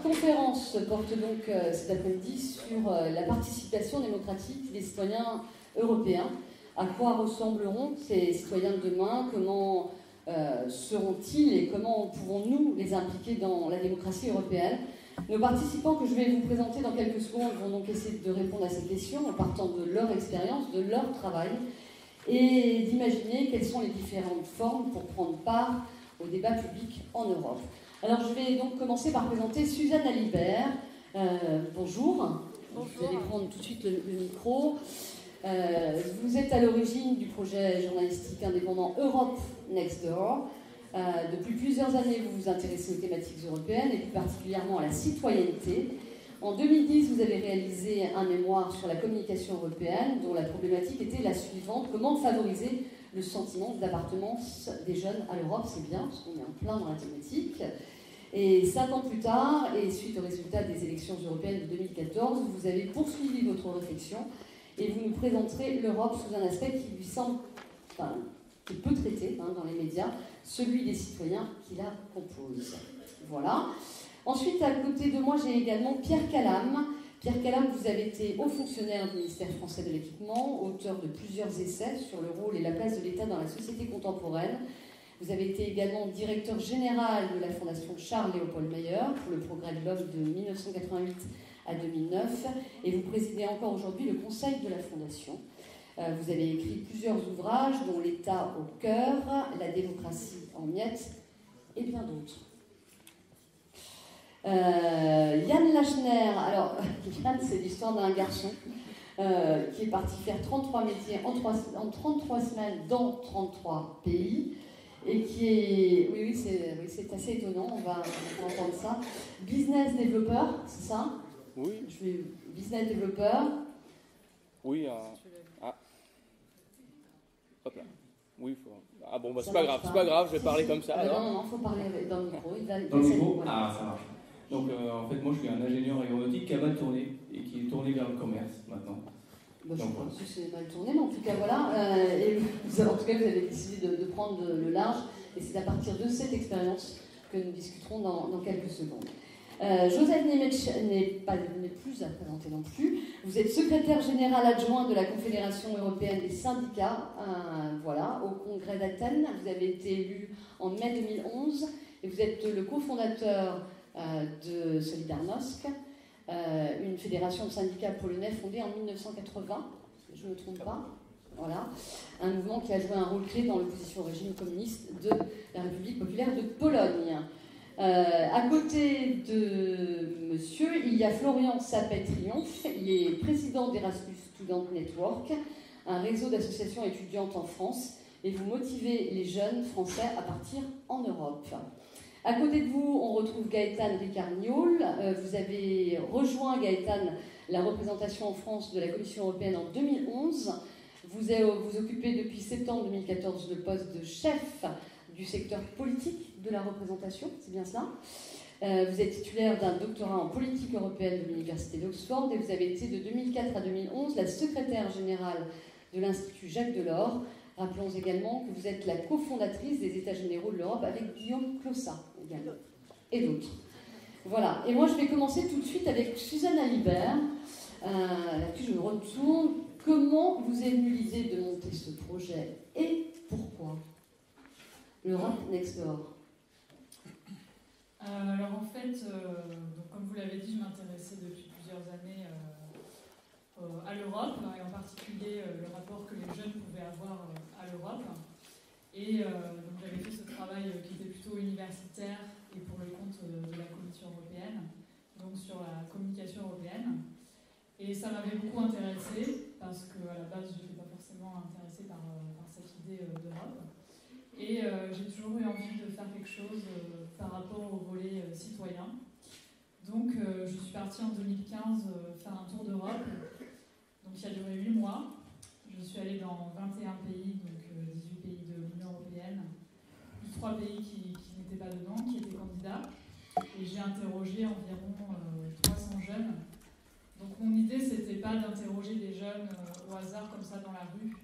conférence porte donc cet après-midi sur la participation démocratique des citoyens européens. À quoi ressembleront ces citoyens de demain? Comment seront-ils et comment pouvons-nous les impliquer dans la démocratie européenne? Nos participants que je vais vous présenter dans quelques secondes vont donc essayer de répondre à ces questions en partant de leur expérience, de leur travail et d'imaginer quelles sont les différentes formes pour prendre part au débat public en Europe. Alors je vais donc commencer par présenter Suzanne Alibert. Bonjour. Bonjour. Vous allez prendre tout de suite le micro. Vous êtes à l'origine du projet journalistique indépendant Europe Next Door. Depuis plusieurs années, vous vous intéressez aux thématiques européennes et plus particulièrement à la citoyenneté. En 2010, vous avez réalisé un mémoire sur la communication européenne dont la problématique était la suivante: comment favoriser le sentiment d'appartenance des jeunes à l'Europe? C'est bien, parce qu'on est en plein dans la thématique. Et 5 ans plus tard, et suite aux résultats des élections européennes de 2014, vous avez poursuivi votre réflexion et vous nous présenterez l'Europe sous un aspect qui lui semble, qui est peu traité dans les médias, celui des citoyens qui la composent. Voilà. Ensuite, à côté de moi, j'ai également Pierre Calam. Pierre Calam, vous avez été haut fonctionnaire du ministère français de l'équipement, auteur de plusieurs essais sur le rôle et la place de l'État dans la société contemporaine. Vous avez été également directeur général de la Fondation Charles-Léopold Mayer pour le progrès de l'homme de 1988 à 2009, et vous présidez encore aujourd'hui le conseil de la Fondation. Vous avez écrit plusieurs ouvrages, dont L'État au cœur, La démocratie en miettes, et bien d'autres. Yann Lachner, alors Yann, c'est l'histoire d'un garçon qui est parti faire 33 métiers en 33 semaines dans 33 pays, et qui est, oui, c'est assez étonnant, on va entendre ça. Business développeur, c'est ça? Oui. Business développeur. Oui, hop là. Oui, faut... Ah bon, bah, c'est pas grave, je vais parler comme ça. Alors. Non, il faut parler dans le micro. Dans le micro, voilà. Ah, ça marche. Donc, en fait, moi, je suis un ingénieur aéronautique qui a mal tourné et qui est tourné vers le commerce maintenant. Bah, je pense que c'est mal tourné, mais en tout cas, voilà. Et en tout cas, vous avez décidé de prendre le large, et c'est à partir de cette expérience que nous discuterons dans quelques secondes. Joseph Nemetsch n'est plus à présenter non plus. Vous êtes secrétaire général adjoint de la Confédération européenne des syndicats, voilà, au congrès d'Athènes. Vous avez été élu en mai 2011 et vous êtes le cofondateur de Solidarnosc, une fédération de syndicats polonais fondée en 1980, si je ne me trompe pas. Voilà, un mouvement qui a joué un rôle clé dans l'opposition au régime communiste de la République populaire de Pologne. À côté de monsieur, il y a Florian Sapet-Triomphe. Il est président d'Erasmus Student Network, un réseau d'associations étudiantes en France, et vous motivez les jeunes français à partir en Europe. À côté de vous, on retrouve Gaëtan Ricard-Niol. Vous avez rejoint, Gaëtan, la représentation en France de la Commission européenne en 2011. Vous occupez depuis septembre 2014 le poste de chef du secteur politique de la représentation, c'est bien cela. Vous êtes titulaire d'un doctorat en politique européenne de l'Université d'Oxford et vous avez été de 2004 à 2011 la secrétaire générale de l'Institut Jacques Delors. Rappelons également que vous êtes la cofondatrice des États généraux de l'Europe avec Guillaume Clossat également, et d'autres. Voilà, et moi je vais commencer tout de suite avec Suzanne Alibert, à qui je me retourne. Comment vous est venue l'idée de monter ce projet et pourquoi l'Europe Next Door? Alors en fait, donc comme vous l'avez dit, je m'intéressais depuis plusieurs années à l'Europe, et en particulier le rapport que les jeunes pouvaient avoir à l'Europe. Et donc j'avais fait ce travail qui était plutôt universitaire et pour le compte de la Commission européenne, donc sur la communication européenne. Et ça m'avait beaucoup intéressée, parce qu'à la base, je n'étais pas forcément intéressée par cette idée d'Europe. Et j'ai toujours eu envie de faire quelque chose par rapport au volet citoyen. Donc je suis partie en 2015 faire un tour d'Europe, donc qui a duré 8 mois. Je suis allée dans 21 pays, donc 18 pays de l'Union européenne, plus 3 pays qui n'étaient pas dedans, qui étaient candidats. Et j'ai interrogé environ 300 jeunes. Donc mon idée, c'était pas d'interroger des jeunes au hasard comme ça dans la rue.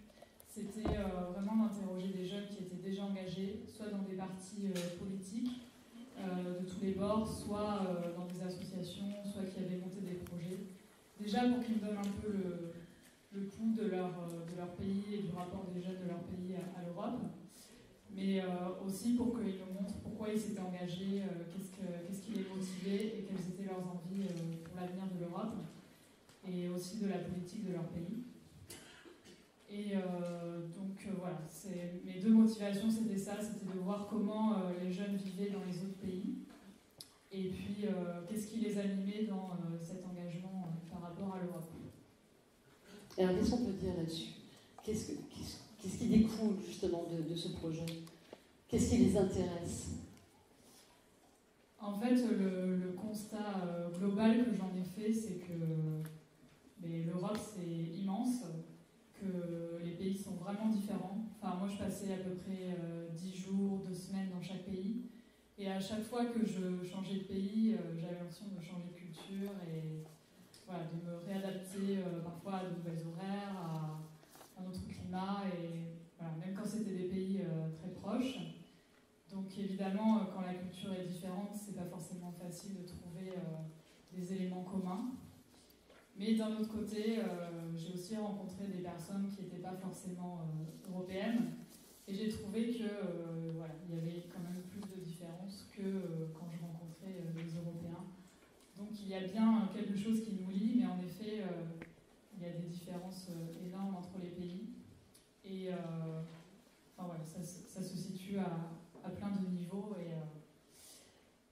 C'était vraiment d'interroger des jeunes qui étaient déjà engagés, soit dans des partis politiques de tous les bords, soit dans des associations déjà pour qu'ils nous donnent un peu le pouls de leur pays et du rapport des jeunes de leur pays à l'Europe, mais aussi pour qu'ils nous montrent pourquoi ils s'étaient engagés, qu'est-ce qui les motivait et quelles étaient leurs envies pour l'avenir de l'Europe et aussi de la politique de leur pays. Et voilà, mes deux motivations c'était ça, c'était de voir comment les jeunes vivaient dans les autres pays et puis qu'est-ce qui les animait dans cet engagement par rapport à l'Europe. Alors qu'est-ce qu'on peut dire là-dessus? Qu'est-ce qui découle justement de ce projet? Qu'est-ce qui les intéresse? En fait, le constat global que j'en ai fait, c'est que l'Europe c'est immense, que les pays sont vraiment différents. Enfin, moi je passais à peu près 10 jours, 2 semaines dans chaque pays, et à chaque fois que je changeais de pays, j'avais l'impression de changer de culture et voilà, de me réadapter parfois à de nouvelles horaires, à un autre climat, et voilà, même quand c'était des pays très proches. Donc évidemment, quand la culture est différente, c'est pas forcément facile de trouver des éléments communs. Mais d'un autre côté, j'ai aussi rencontré des personnes qui n'étaient pas forcément européennes, et j'ai trouvé que voilà, il y avait quand même plus de différences que quand je rencontrais les Européens. Donc il y a bien quelque chose qui nous lie, mais en effet, il y a des différences énormes entre les pays. Et enfin, voilà, ça se situe à plein de niveaux.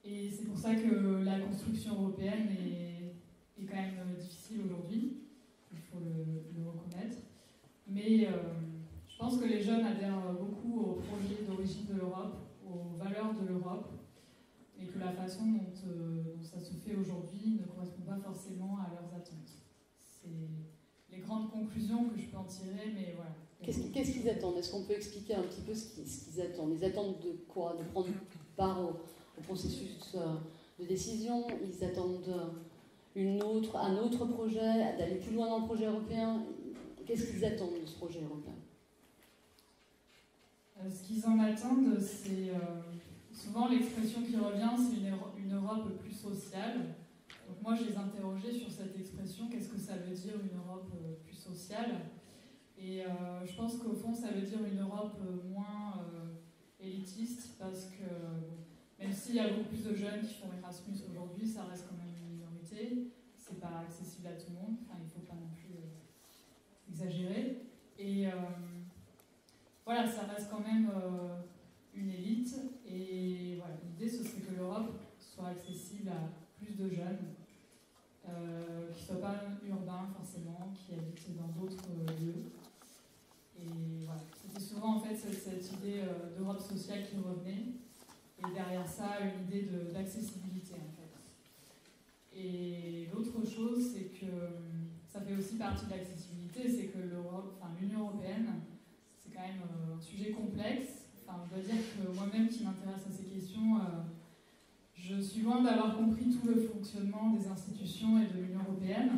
Et c'est pour ça que la construction européenne est quand même difficile aujourd'hui. Il faut le reconnaître. Mais je pense que les jeunes adhèrent beaucoup au projet d'origine de l'Europe, aux valeurs de l'Europe, et que la façon dont ça se fait aujourd'hui ne correspond pas forcément à leurs attentes. C'est les grandes conclusions que je peux en tirer, mais voilà. Qu'est-ce qu'ils attendent? Est-ce qu'on peut expliquer un petit peu ce qu'ils attendent? Ils attendent de quoi? De prendre part au processus de décision? Ils attendent un autre projet, d'aller plus loin dans le projet européen? Qu'est-ce qu'ils attendent de ce projet européen? Ce qu'ils en attendent, c'est... souvent, l'expression qui revient, c'est une Europe plus sociale. Donc moi, je les interrogeais sur cette expression. Qu'est-ce que ça veut dire, une Europe plus sociale? Et je pense qu'au fond, ça veut dire une Europe moins élitiste, parce que même s'il y a beaucoup plus de jeunes qui font Erasmus aujourd'hui, ça reste quand même une minorité. C'est pas accessible à tout le monde. Enfin, il ne faut pas non plus exagérer. Et voilà, ça reste quand même... une élite, et voilà, l'idée ce serait que l'Europe soit accessible à plus de jeunes, qui ne soient pas urbains forcément, qui habitent dans d'autres lieux. Et voilà, c'était souvent en fait cette idée d'Europe sociale qui revenait, et derrière ça une idée d'accessibilité en fait. Et l'autre chose, c'est que ça fait aussi partie de l'accessibilité, c'est que l'Union européenne, c'est quand même un sujet complexe. Enfin, je dois dire que moi-même qui m'intéresse à ces questions, je suis loin d'avoir compris tout le fonctionnement des institutions et de l'Union européenne.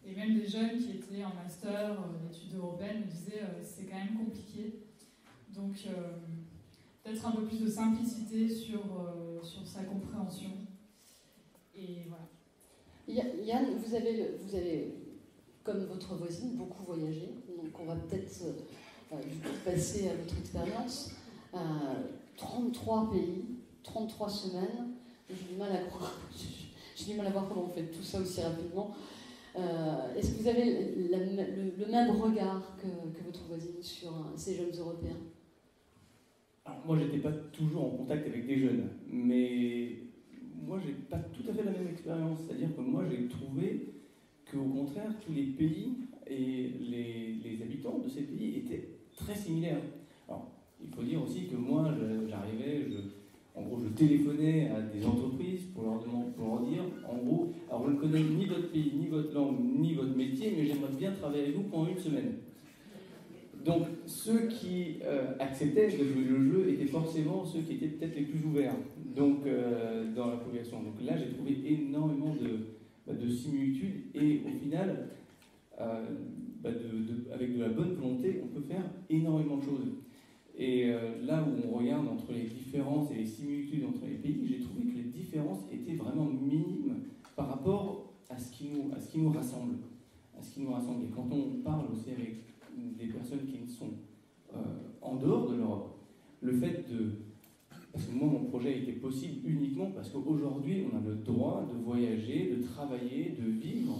Et même des jeunes qui étaient en master d'études européennes me disaient c'est quand même compliqué. Donc peut-être un peu plus de simplicité sur sa compréhension. Et voilà. Yann, vous avez, comme votre voisine, beaucoup voyagé. Donc on va peut-être du coup passer à votre expérience. 33 pays, 33 semaines, j'ai du mal à croire. J'ai du mal à voir comment vous faites tout ça aussi rapidement. Est-ce que vous avez le même regard que votre voisine sur ces jeunes Européens? Alors, moi, j'étais pas toujours en contact avec des jeunes, mais moi, j'ai pas tout à fait la même expérience. C'est-à-dire que moi, j'ai trouvé qu'au contraire, tous les pays et les habitants de ces pays étaient très similaires. Alors, il faut dire aussi que moi, j'arrivais, en gros, je téléphonais à des entreprises pour leur dire, en gros, alors je ne connais ni votre pays, ni votre langue, ni votre métier, mais j'aimerais bien travailler avec vous pendant une semaine. Donc, ceux qui acceptaient de jouer le jeu étaient forcément ceux qui étaient peut-être les plus ouverts donc, dans la population. Donc là, j'ai trouvé énormément de similitudes et au final, avec de la bonne volonté, on peut faire énormément de choses. Et là où on regarde entre les différences et les similitudes entre les pays, j'ai trouvé que les différences étaient vraiment minimes par rapport à ce qui nous rassemble. qui nous rassemble. Et quand on parle aussi avec des personnes qui sont en dehors de l'Europe, le fait de... Parce que moi, mon projet a été possible uniquement parce qu'aujourd'hui, on a le droit de voyager, de travailler, de vivre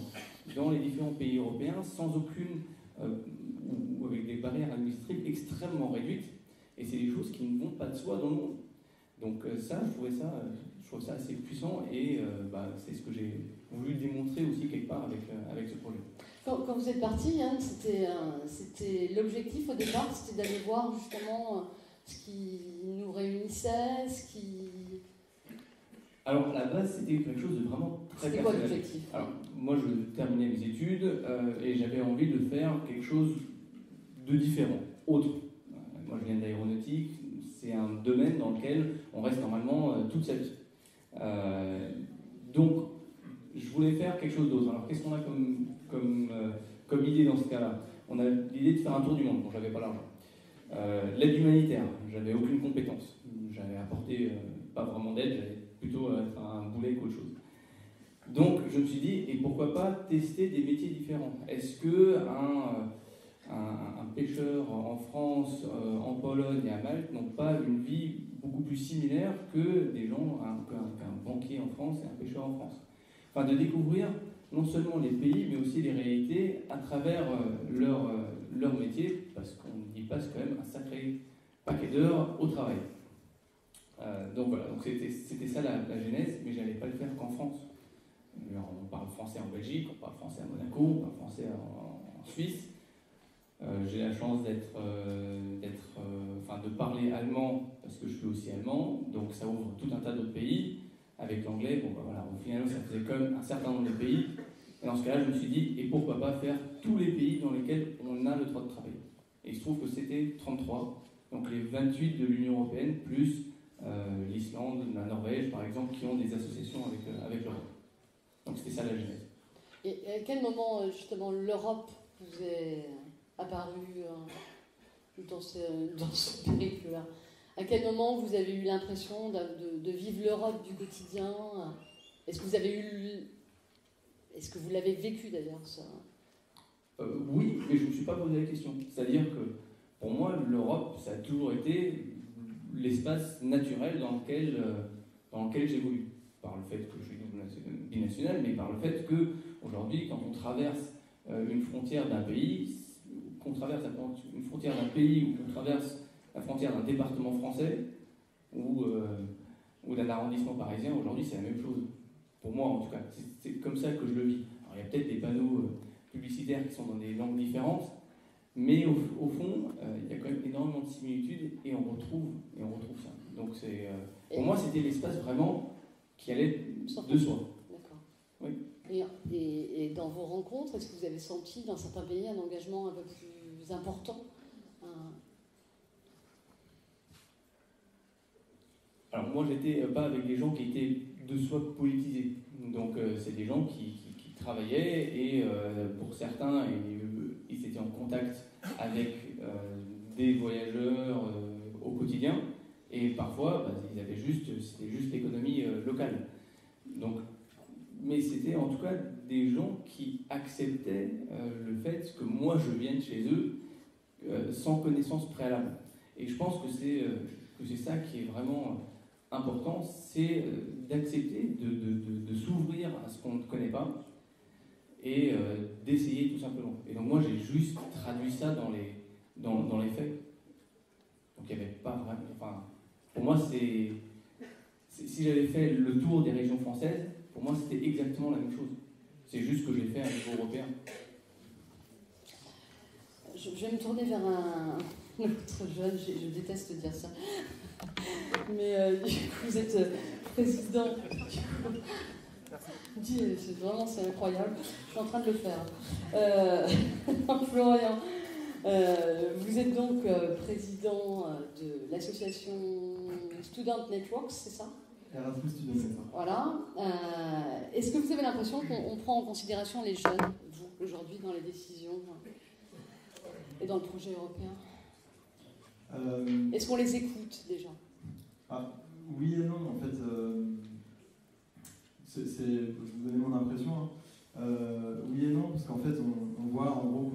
dans les différents pays européens sans aucune... ou avec des barrières administratives extrêmement réduites. Et c'est des choses qui ne vont pas de soi dans le monde. Donc ça, je trouve ça assez puissant et c'est ce que j'ai voulu démontrer aussi quelque part avec ce projet. Quand vous êtes parti, hein, c'était l'objectif au départ, c'était d'aller voir justement ce qui nous réunissait, ce qui... Alors, à la base, c'était quelque chose de vraiment très personnel. C'était quoi l'objectif ? Alors, moi, je terminais mes études et j'avais envie de faire quelque chose de différent, autre. Moi, je viens de l'aéronautique, c'est un domaine dans lequel on reste normalement toute sa vie. Donc, je voulais faire quelque chose d'autre. Alors, qu'est-ce qu'on a comme idée dans ce cas-là ? On a l'idée de faire un tour du monde. Bon, j'avais pas l'argent. L'aide humanitaire, j'avais aucune compétence. J'avais apporté pas vraiment d'aide, j'allais plutôt être un boulet qu'autre chose. Donc, je me suis dit, et pourquoi pas tester des métiers différents ? Est-ce que un pêcheur en France, en Pologne et à Malte n'ont pas une vie beaucoup plus similaire que des gens, qu'un banquier en France et un pêcheur en France. Enfin, de découvrir non seulement les pays, mais aussi les réalités à travers leur métier, parce qu'on y passe quand même un sacré paquet d'heures au travail. Donc voilà, donc c'était ça la genèse, mais je n'allais pas le faire qu'en France. Alors, on parle français en Belgique, on parle français à Monaco, on parle français en Suisse. J'ai la chance de parler allemand parce que je suis aussi allemand, donc ça ouvre tout un tas d'autres pays. Avec l'anglais, bon, voilà, au final, ça faisait comme un certain nombre de pays. Et dans ce cas-là, je me suis dit, et pourquoi pas faire tous les pays dans lesquels on a le droit de travailler. Et il se trouve que c'était 33, donc les 28 de l'Union européenne, plus l'Islande, la Norvège, par exemple, qui ont des associations avec l'Europe. Donc c'était ça la genèse. Et à quel moment, justement, l'Europe vous est apparue dans ce périple-là ? À quel moment vous avez eu l'impression de vivre l'Europe du quotidien ? Est-ce que vous l'avez vécu d'ailleurs, ça ? Oui, mais je ne me suis pas posé la question. C'est-à-dire que pour moi, l'Europe, ça a toujours été l'espace naturel dans lequel j'évolue. Par le fait que je suis binational, mais par le fait qu'aujourd'hui, quand on traverse une frontière d'un pays, qu'on traverse une frontière d'un pays ou qu'on traverse la frontière d'un département français ou d'un arrondissement parisien, aujourd'hui c'est la même chose. Pour moi en tout cas, c'est comme ça que je le vis. Alors il y a peut-être des panneaux publicitaires qui sont dans des langues différentes, mais au fond, il y a quand même énormément de similitudes et on retrouve ça. Donc pour moi c'était l'espace vraiment qui allait de soi. D'accord. Oui. Et dans vos rencontres, est-ce que vous avez senti dans certains pays un engagement un peu plus important ? Alors moi, j'étais pas avec des gens qui étaient de soi politisés. Donc c'est des gens qui travaillaient et pour certains, ils étaient en contact avec des voyageurs au quotidien et parfois, c'était juste l'économie locale. Donc, mais c'était en tout cas des gens qui acceptaient le fait que moi je vienne chez eux sans connaissance préalable. Et je pense que c'est ça qui est vraiment important, c'est d'accepter de s'ouvrir à ce qu'on ne connaît pas et d'essayer tout simplement. Et donc moi j'ai juste traduit ça dans les faits. Donc il n'y avait pas vraiment... Enfin, pour moi si j'avais fait le tour des régions françaises, pour moi c'était exactement la même chose. C'est juste que je l'ai fait à niveau européen. Je vais me tourner vers un autre jeune, je déteste dire ça. Mais du coup, vous êtes président. C'est incroyable. Je suis en train de le faire. Florian, vous êtes donc président de l'association Student Networks, c'est ça ? Erasmus Student Networks. Voilà. Est-ce que vous avez l'impression qu'on prend en considération les jeunes, vous, aujourd'hui, dans les décisions et dans le projet européen ? Est-ce qu'on les écoute déjà ? Oui et non, en fait, je vais vous donner mon impression. Oui et non, parce qu'en fait, on voit en gros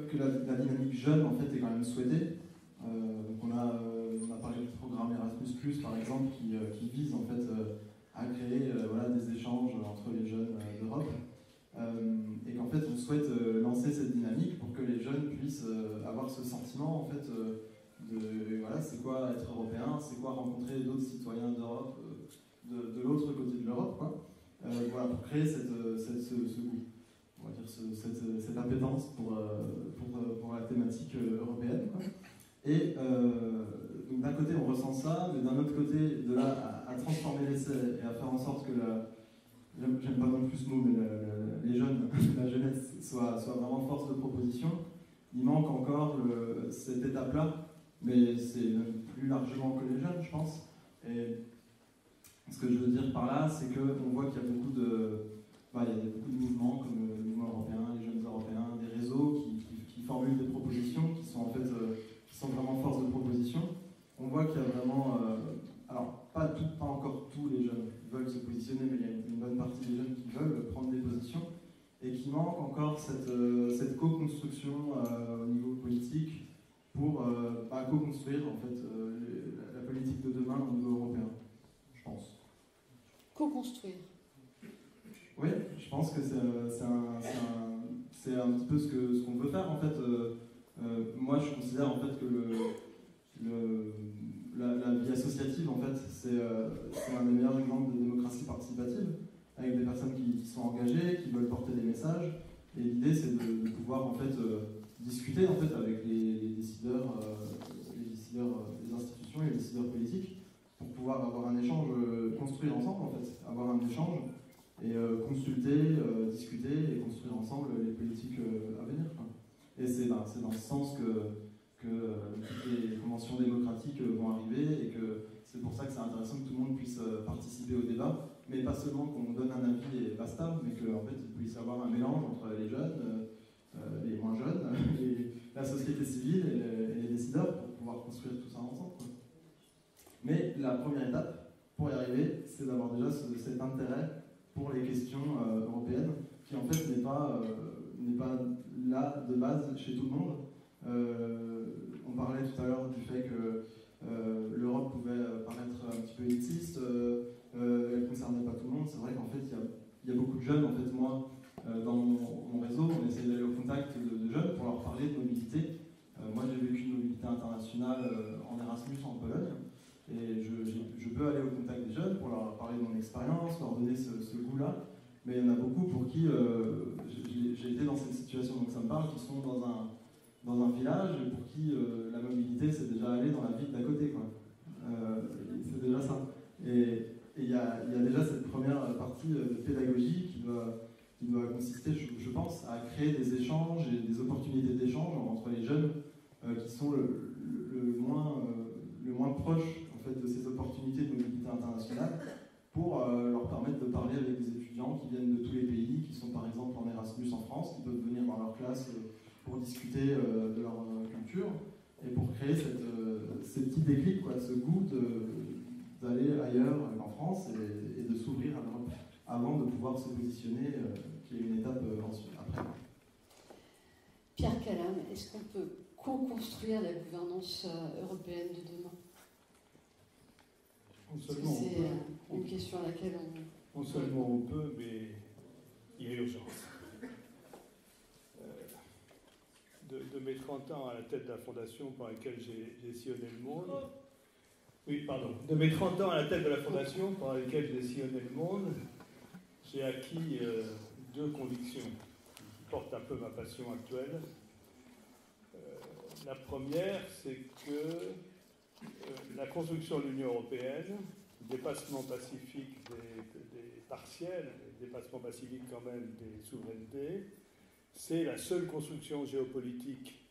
que la dynamique jeune en fait est quand même souhaitée. Donc on a parlé du programme Erasmus+, par exemple, qui vise en fait à créer voilà, des échanges entre les jeunes d'Europe. Et qu'en fait on souhaite lancer cette dynamique pour que les jeunes puissent avoir ce sentiment en fait de voilà, c'est quoi être européen, c'est quoi rencontrer d'autres citoyens d'Europe, de l'autre côté de l'Europe, quoi. Voilà, pour créer ce goût, on va dire cette appétence pour la thématique européenne, quoi. Et donc d'un côté on ressent ça, mais d'un autre côté, de là à transformer l'essai et à faire en sorte que j'aime pas non plus ce mot, mais les jeunes, la jeunesse soit vraiment force de proposition, il manque encore cette étape-là, mais c'est même plus largement que les jeunes, je pense. Et ce que je veux dire par là, c'est qu'on voit qu'il y a beaucoup de mouvements comme le mouvement européen, les jeunes européens, des réseaux qui formulent des propositions qui sont en fait qui sont vraiment force de proposition. On voit qu'il y a vraiment, alors pas encore tous les jeunes veulent se positionner, mais il y a une bonne partie des jeunes qui veulent prendre des positions et qui manque encore cette co-construction au niveau politique pour co-construire en fait la politique de demain au niveau européen, je pense. Co-construire. Oui, je pense que c'est un petit peu ce qu'on veut faire en fait. Moi, je considère en fait que la vie associative en fait, c'est un des meilleurs exemples de démocratie participative, avec des personnes qui sont engagées, qui veulent porter des messages. Et l'idée, c'est de pouvoir en fait discuter en fait avec les décideurs des institutions et les décideurs politiques, pour pouvoir avoir un échange, construire ensemble en fait, avoir un échange et consulter, discuter et construire ensemble les politiques à venir, quoi. Et c'est dans ce sens que toutes les conventions démocratiques vont arriver, et que c'est pour ça que c'est intéressant que tout le monde puisse participer au débat, mais pas seulement qu'on donne un avis et basta, mais qu'en fait il puisse y avoir un mélange entre les jeunes, les moins jeunes, la société civile et les décideurs, pour pouvoir construire tout ça ensemble, quoi. Mais la première étape pour y arriver, c'est d'avoir déjà cet intérêt pour les questions européennes, qui en fait n'est pas là de base chez tout le monde. On parlait tout à l'heure du fait que l'Europe pouvait paraître un petit peu élitiste, elle ne concernait pas tout le monde. C'est vrai qu'en fait, il y a beaucoup de jeunes. En fait, moi, dans mon réseau, on essaie d'aller au contact de jeunes pour leur parler de mobilité. Moi, j'ai vécu une mobilité internationale en Erasmus en Pologne, et je peux aller au contact des jeunes pour leur parler de mon expérience, leur donner ce goût-là. Mais il y en a beaucoup pour qui j'ai été dans cette situation, donc ça me parle, qui sont dans un village et pour qui la mobilité c'est déjà aller dans la ville d'à côté, quoi. C'est déjà ça. Et il y a déjà cette première partie de pédagogie qui doit consister, je pense, à créer des échanges et des opportunités d'échange entre les jeunes qui sont le moins proches en fait, de ces opportunités de mobilité internationale, pour leur permettre de parler avec des étudiants qui viennent de tous les pays, qui sont par exemple en Erasmus en France, qui peuvent venir dans leur classe pour discuter de leur culture, et pour créer ces petits déclics, quoi, ce goût d'aller ailleurs qu'en France et de s'ouvrir à l'Europe avant de pouvoir se positionner, qui est une étape ensuite, après. Pierre Calam, est-ce qu'on peut co-construire la gouvernance européenne de demain? C'est une question à laquelle Non seulement on peut, mais il y a urgence. De mes 30 ans à la tête de la fondation par laquelle j'ai sillonné le monde, de mes 30 ans à la tête de la fondation par laquelle j'ai sillonné le monde, j'ai acquis deux convictions qui portent un peu ma passion actuelle. La première, c'est que la construction de l'Union européenne, le dépassement pacifique des partiels, le dépassement pacifique quand même des souverainetés, c'est la seule construction géopolitique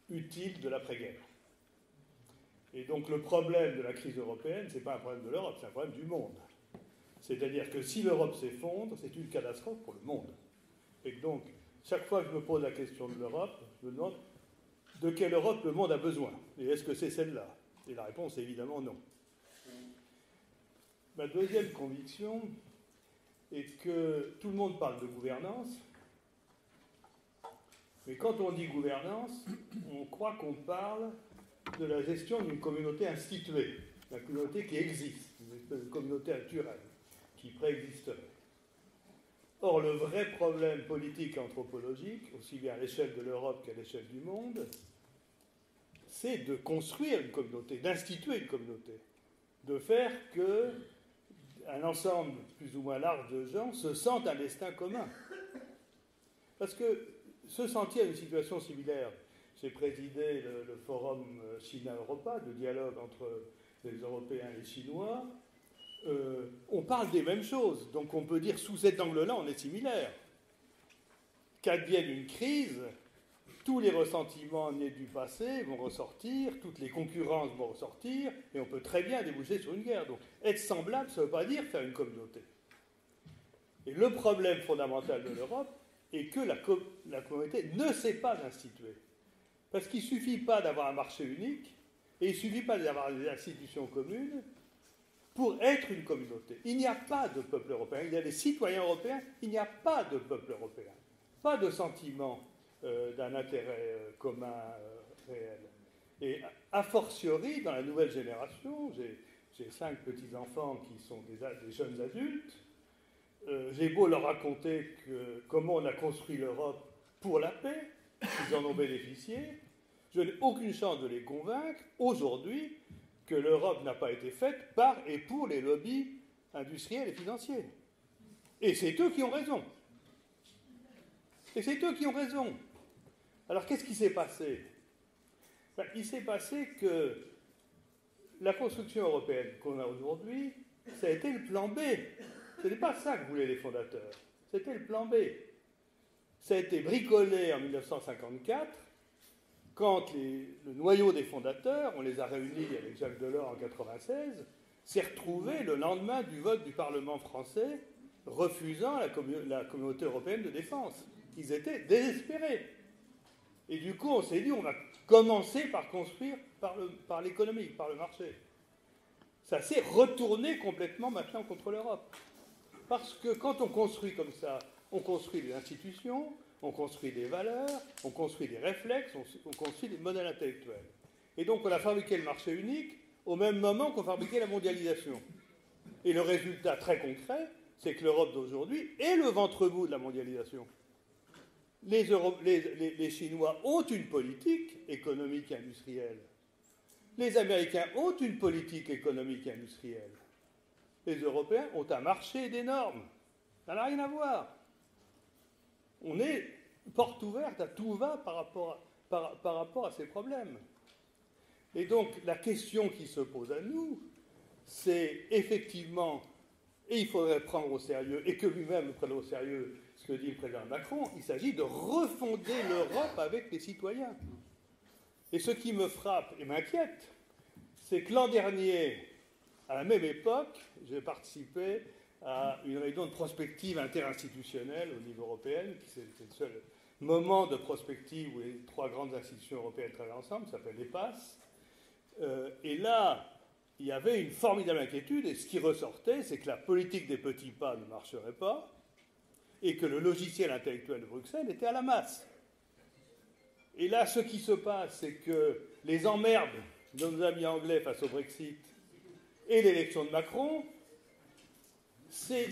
utile de l'après-guerre. Et donc le problème de la crise européenne, ce n'est pas un problème de l'Europe, c'est un problème du monde. C'est-à-dire que si l'Europe s'effondre, c'est une catastrophe pour le monde. Et donc, chaque fois que je me pose la question de l'Europe, je me demande de quelle Europe le monde a besoin. Et est-ce que c'est celle-là? Et la réponse est évidemment non. Ma deuxième conviction est que tout le monde parle de gouvernance, Mais quand on dit gouvernance, on croit qu'on parle de la gestion d'une communauté instituée, d'une communauté qui existe, une espèce de communauté naturelle, qui préexisterait. Or, le vrai problème politique et anthropologique, aussi bien à l'échelle de l'Europe qu'à l'échelle du monde, c'est de construire une communauté, d'instituer une communauté, de faire qu'un ensemble plus ou moins large de gens se sentent un destin commun. Parce que se sentir une situation similaire, j'ai présidé le forum China-Europa, de dialogue entre les Européens et les Chinois, on parle des mêmes choses. Donc on peut dire sous cet angle-là, on est similaires. Qu'advienne une crise, tous les ressentiments nés du passé vont ressortir, toutes les concurrences vont ressortir, et on peut très bien déboucher sur une guerre. Donc être semblable, ça ne veut pas dire faire une communauté. Et le problème fondamental de l'Europe est que la communauté ne sait pas d'instituer. Parce qu'il ne suffit pas d'avoir un marché unique, et il ne suffit pas d'avoir des institutions communes pour être une communauté. Il n'y a pas de peuple européen. Il y a des citoyens européens, il n'y a pas de peuple européen. Pas de sentiment d'un intérêt commun réel. Et a fortiori, dans la nouvelle génération, j'ai 5 petits-enfants qui sont des jeunes adultes, j'ai beau leur raconter comment on a construit l'Europe pour la paix, ils en ont bénéficié, je n'ai aucune chance de les convaincre aujourd'hui que l'Europe n'a pas été faite par et pour les lobbies industriels et financiers. Et c'est eux qui ont raison. Et c'est eux qui ont raison. Alors qu'est-ce qui s'est passé ? Il s'est passé que la construction européenne qu'on a aujourd'hui, ça a été le plan B. Ce n'est pas ça que voulaient les fondateurs. C'était le plan B. Ça a été bricolé en 1954, quand le noyau des fondateurs, on les a réunis avec Jacques Delors en 1996, s'est retrouvé le lendemain du vote du Parlement français refusant la communauté européenne de défense. Ils étaient désespérés. Et du coup, on s'est dit, on va commencer par construire par l'économie, par le marché. Ça s'est retourné complètement maintenant contre l'Europe. Parce que quand on construit comme ça, on construit des institutions, on construit des valeurs, on construit des réflexes, on construit des modèles intellectuels. Et donc on a fabriqué le marché unique au même moment qu'on fabriquait la mondialisation. Et le résultat très concret, c'est que l'Europe d'aujourd'hui est le ventre mou de la mondialisation. Les Chinois ont une politique économique et industrielle. Les Américains ont une politique économique et industrielle. Les Européens ont un marché des normes. Ça n'a rien à voir. On est porte ouverte à tout va par rapport à ces problèmes. Et donc, la question qui se pose à nous, c'est effectivement, et il faudrait prendre au sérieux, et que lui-même prenne au sérieux ce que dit le président Macron, il s'agit de refonder l'Europe avec les citoyens. Et ce qui me frappe et m'inquiète, c'est que l'an dernier, à la même époque, j'ai participé à une réunion de prospective interinstitutionnelle au niveau européen, qui c'est le seul moment de prospective où les 3 grandes institutions européennes travaillent ensemble, ça s'appelle l'EPAS. Et là, il y avait une formidable inquiétude, et ce qui ressortait, c'est que la politique des petits pas ne marcherait pas, et que le logiciel intellectuel de Bruxelles était à la masse. Et là, ce qui se passe, c'est que les emmerdes de nos amis anglais face au Brexit et l'élection de Macron, c'est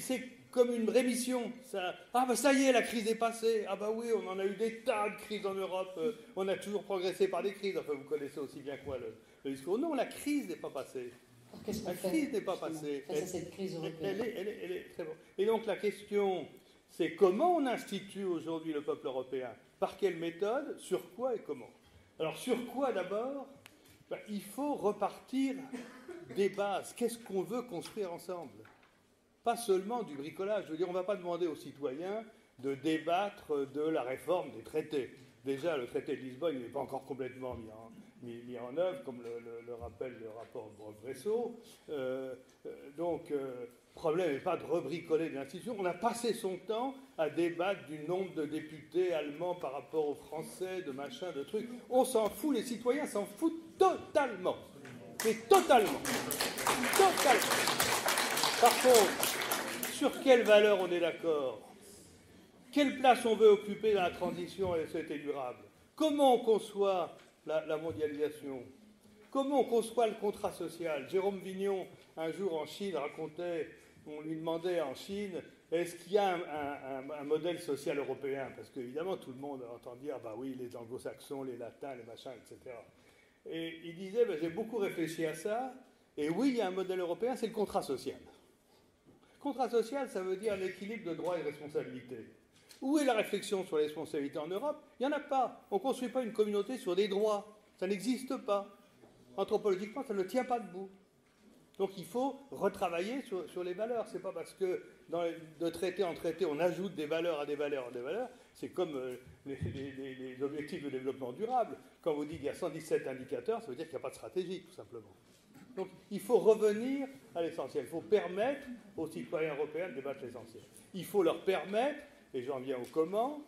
comme une rémission. Ça y est, la crise est passée. Ah bah oui, on en a eu des tas de crises en Europe. On a toujours progressé par des crises. Enfin, vous connaissez aussi bien que moi le discours. Non, la crise n'est pas passée. La crise n'est pas passée. Face à cette crise européenne. Elle est très bonne. Et donc la question, c'est comment on institue aujourd'hui le peuple européen ? Par quelle méthode ? Sur quoi et comment ? Alors sur quoi d'abord ? Il faut repartir des bases. Qu'est-ce qu'on veut construire ensemble ? Pas seulement du bricolage. Je veux dire, on ne va pas demander aux citoyens de débattre de la réforme des traités. Déjà, le traité de Lisbonne n'est pas encore complètement mis en œuvre, comme le rappelle le rapport Bresso. Donc, le problème n'est pas de rebricoler des institutions. On a passé son temps à débattre du nombre de députés allemands par rapport aux Français, de machin, de trucs. On s'en fout, les citoyens s'en foutent totalement. Mais totalement. Totalement. Par contre, sur quelles valeurs on est d'accord ? Quelle place on veut occuper dans la transition et la société durable? Comment on conçoit la mondialisation? Comment on conçoit le contrat social? Jérôme Vignon, un jour en Chine, racontait, on lui demandait en Chine, est-ce qu'il y a un modèle social européen? Parce qu'évidemment, tout le monde entend dire, bah oui, les anglo-saxons, les latins, les machins, etc. Et il disait, bah, j'ai beaucoup réfléchi à ça, et oui, il y a un modèle européen, c'est le contrat social. Contrat social, ça veut dire l'équilibre de droits et de responsabilités. Où est la réflexion sur les responsabilités en Europe? Il n'y en a pas. On ne construit pas une communauté sur des droits. Ça n'existe pas. Anthropologiquement, ça ne tient pas debout. Donc il faut retravailler sur les valeurs. Ce n'est pas parce que de traité en traité, on ajoute des valeurs à des valeurs à des valeurs. C'est comme les objectifs de développement durable. Quand vous dites qu'il y a 117 indicateurs, ça veut dire qu'il n'y a pas de stratégie, tout simplement. Donc il faut revenir à l'essentiel. Il faut permettre aux citoyens européens de débattre l'essentiel. Il faut leur permettre, et j'en viens au comment,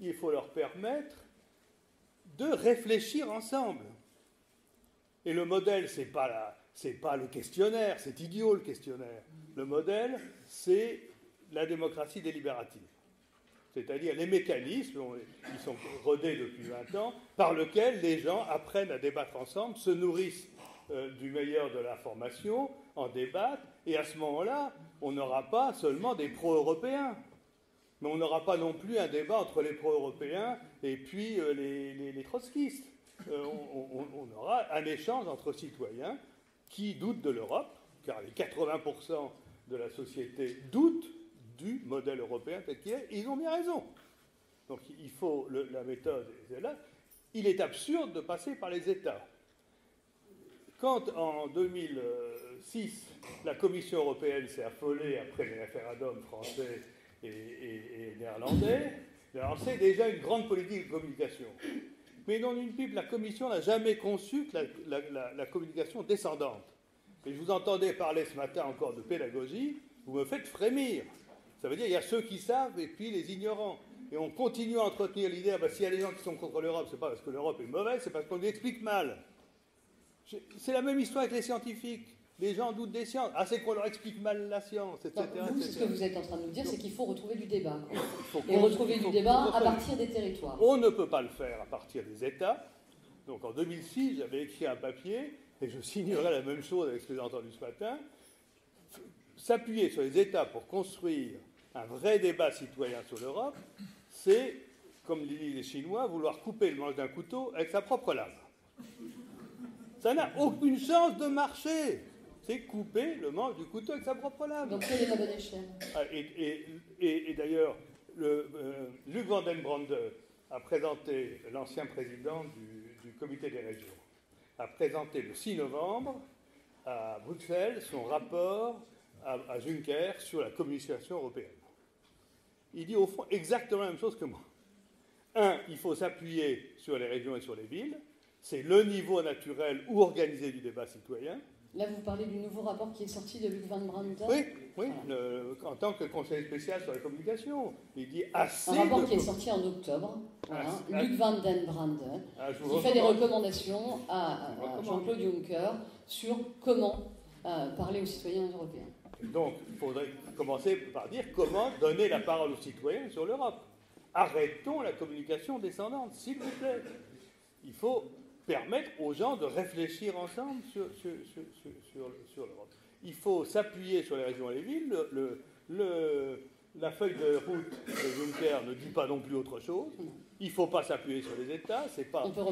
il faut leur permettre de réfléchir ensemble. Et le modèle, c'est pas le questionnaire, c'est idiot le questionnaire. Le modèle, c'est la démocratie délibérative. C'est-à-dire les mécanismes, qui sont rodés depuis 20 ans, par lesquels les gens apprennent à débattre ensemble, se nourrissent du meilleur de l'information, en débattent, et à ce moment-là, on n'aura pas seulement des pro-européens, mais on n'aura pas non plus un débat entre les pro-européens et puis les trotskistes. On aura un échange entre citoyens qui doutent de l'Europe, car les 80% de la société doutent du modèle européen tel qu'il est, et ils ont bien raison. Donc il faut, la méthode est là. Il est absurde de passer par les États. Quand en 2006, la Commission européenne s'est affolée après les référendums français et néerlandais, elle a lancé déjà une grande politique de communication. Mais dans une pipe, la Commission n'a jamais conçu que la communication descendante. Et je vous entendais parler ce matin encore de pédagogie, vous me faites frémir. Ça veut dire qu'il y a ceux qui savent et puis les ignorants. Et on continue à entretenir l'idée, s'il y a des gens qui sont contre l'Europe, c'est pas parce que l'Europe est mauvaise, c'est parce qu'on lui explique mal. C'est la même histoire avec les scientifiques. Les gens doutent des sciences. Ah, c'est qu'on leur explique mal la science, etc. Vous, ce que vous êtes en train de nous dire, c'est qu'il faut retrouver du débat. Et retrouver du débat à partir des territoires. On ne peut pas le faire à partir des États. Donc en 2006, j'avais écrit un papier, et je signerai la même chose avec ce que j'ai entendu ce matin. S'appuyer sur les États pour construire un vrai débat citoyen sur l'Europe, c'est, comme disent les Chinois, vouloir couper le manche d'un couteau avec sa propre lame. Ça n'a aucune chance de marcher. C'est couper le manche du couteau avec sa propre lame. Donc quelle est la bonne échelle? Et d'ailleurs, Luc van den Brande a présenté, l'ancien président du comité des régions, a présenté le 6 novembre à Bruxelles son rapport à Juncker sur la communication européenne. Il dit au fond exactement la même chose que moi. Il faut s'appuyer sur les régions et sur les villes. C'est le niveau naturel ou organisé du débat citoyen. Là, vous parlez du nouveau rapport qui est sorti de Luc van den Brande. Oui, voilà. En tant que conseiller spécial sur la communication. Il dit assez. Un rapport qui est sorti en octobre. Voilà. Luc van den Brande, qui fait des recommandations à Jean-Claude Juncker sur comment parler aux citoyens européens. Donc, il faudrait commencer par dire comment donner la parole aux citoyens sur l'Europe. Arrêtons la communication descendante, s'il vous plaît. Il faut permettre aux gens de réfléchir ensemble sur l'Europe. Il faut s'appuyer sur les régions et les villes. La feuille de route de Juncker ne dit pas non plus autre chose. Il ne faut pas s'appuyer sur les États.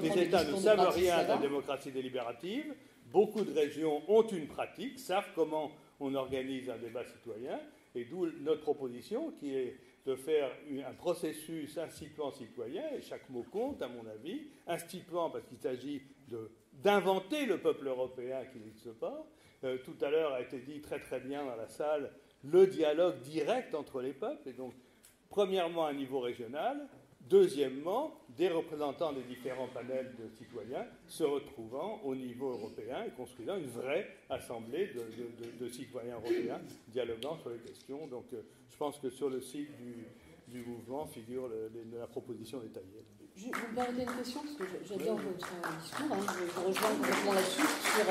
Les États ne savent rien de la démocratie délibérative. Beaucoup de régions ont une pratique, savent comment on organise un débat citoyen, et d'où notre proposition qui est de faire un processus instituant citoyen, et chaque mot compte, à mon avis, instituant parce qu'il s'agit d'inventer le peuple européen qui n'existe pas. Tout à l'heure a été dit très très bien dans la salle, le dialogue direct entre les peuples, et donc, premièrement, à un niveau régional, deuxièmement, des représentants des différents panels de citoyens se retrouvant au niveau européen et construisant une vraie assemblée de citoyens européens dialoguant sur les questions. Donc je pense que sur le site du mouvement figure la proposition détaillée. Vous me permettez une question, parce que j'adore votre discours, je vous rejoins complètement là-dessus, sur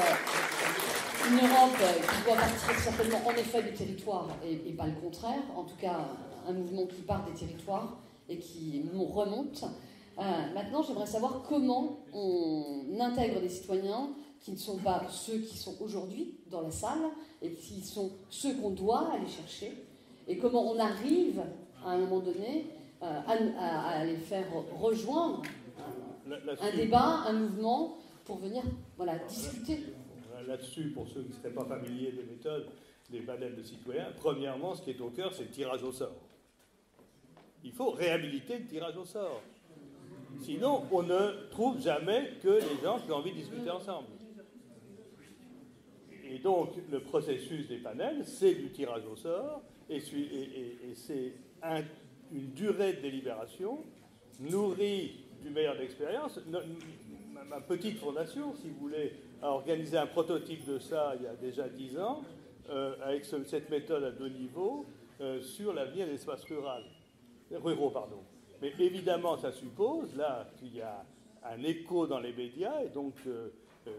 une Europe qui doit partir certainement en effet des territoires et pas le contraire, en tout cas un mouvement qui part des territoires et qui remontent. Maintenant, j'aimerais savoir comment on intègre des citoyens qui ne sont pas ceux qui sont aujourd'hui dans la salle et qui sont ceux qu'on doit aller chercher, et comment on arrive à un moment donné à les faire rejoindre un débat, un mouvement pour venir discuter. Là-dessus, pour ceux qui ne seraient pas familiers des méthodes des panels de citoyens, premièrement, ce qui est au cœur, c'est le tirage au sort. Il faut réhabiliter le tirage au sort. Sinon, on ne trouve jamais que les gens qui ont envie de discuter ensemble. Et donc, le processus des panels, c'est du tirage au sort, et c'est une durée de délibération nourrie du meilleur d'expérience. Ma petite fondation, si vous voulez, a organisé un prototype de ça il y a déjà 10 ans, avec cette méthode à 2 niveaux, sur l'avenir des espaces ruraux. Mais évidemment, ça suppose, là, qu'il y a un écho dans les médias, et donc,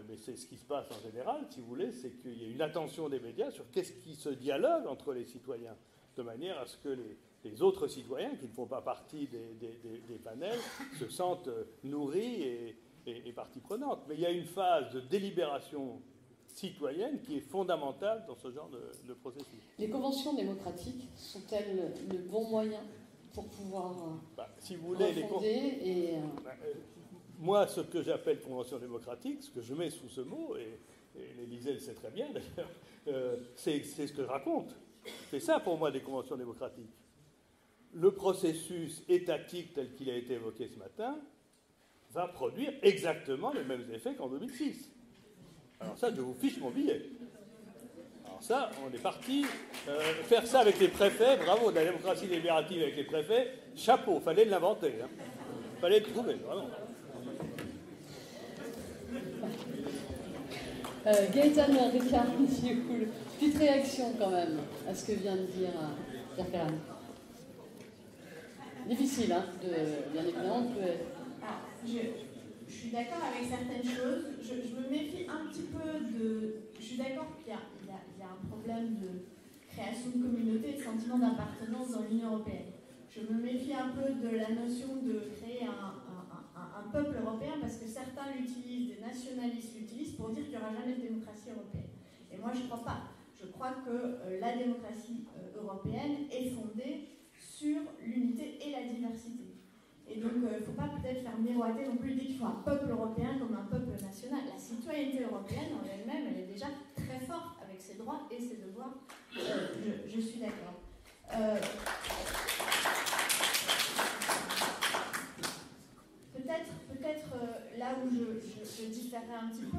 mais c'est ce qui se passe en général, si vous voulez, c'est qu'il y a une attention des médias sur qu'est-ce qui se dialogue entre les citoyens, de manière à ce que les autres citoyens, qui ne font pas partie des panels, se sentent nourris et partie prenante. Mais il y a une phase de délibération citoyenne qui est fondamentale dans ce genre de processus. Les conventions démocratiques sont-elles le bon moyen pour pouvoir si vous voulez, moi, ce que j'appelle convention démocratique, ce que je mets sous ce mot, et l'Élysée le sait très bien d'ailleurs, c'est ce que je raconte. C'est ça pour moi des conventions démocratiques. Le processus étatique tel qu'il a été évoqué ce matin va produire exactement les mêmes effets qu'en 2006. Alors ça, je vous fiche mon billet. Alors ça, on est parti. Faire ça avec les préfets, bravo, de la démocratie délibérative avec les préfets, chapeau, fallait l'inventer. Fallait le trouver, vraiment. Gaëtan Ricard, petite réaction quand même à ce que vient de dire Pierre Ferrand. Difficile, bien évidemment. Je suis d'accord avec certaines choses. Je me méfie un petit peu de... Je suis d'accord qu'il y a un problème de création de communauté et de sentiment d'appartenance dans l'Union européenne. Je me méfie un peu de la notion de créer un peuple européen parce que certains l'utilisent, des nationalistes l'utilisent pour dire qu'il n'y aura jamais de démocratie européenne. Et moi, je ne crois pas. Je crois que la démocratie européenne est fondée sur l'unité et la diversité. Et donc, il ne faut pas peut-être faire miroiter non plus l'idée qu'il faut un peuple européen comme un peuple national. La citoyenneté européenne en elle-même, elle est déjà très forte avec ses droits et ses devoirs. Je suis d'accord. Peut-être là où je différerais un petit peu,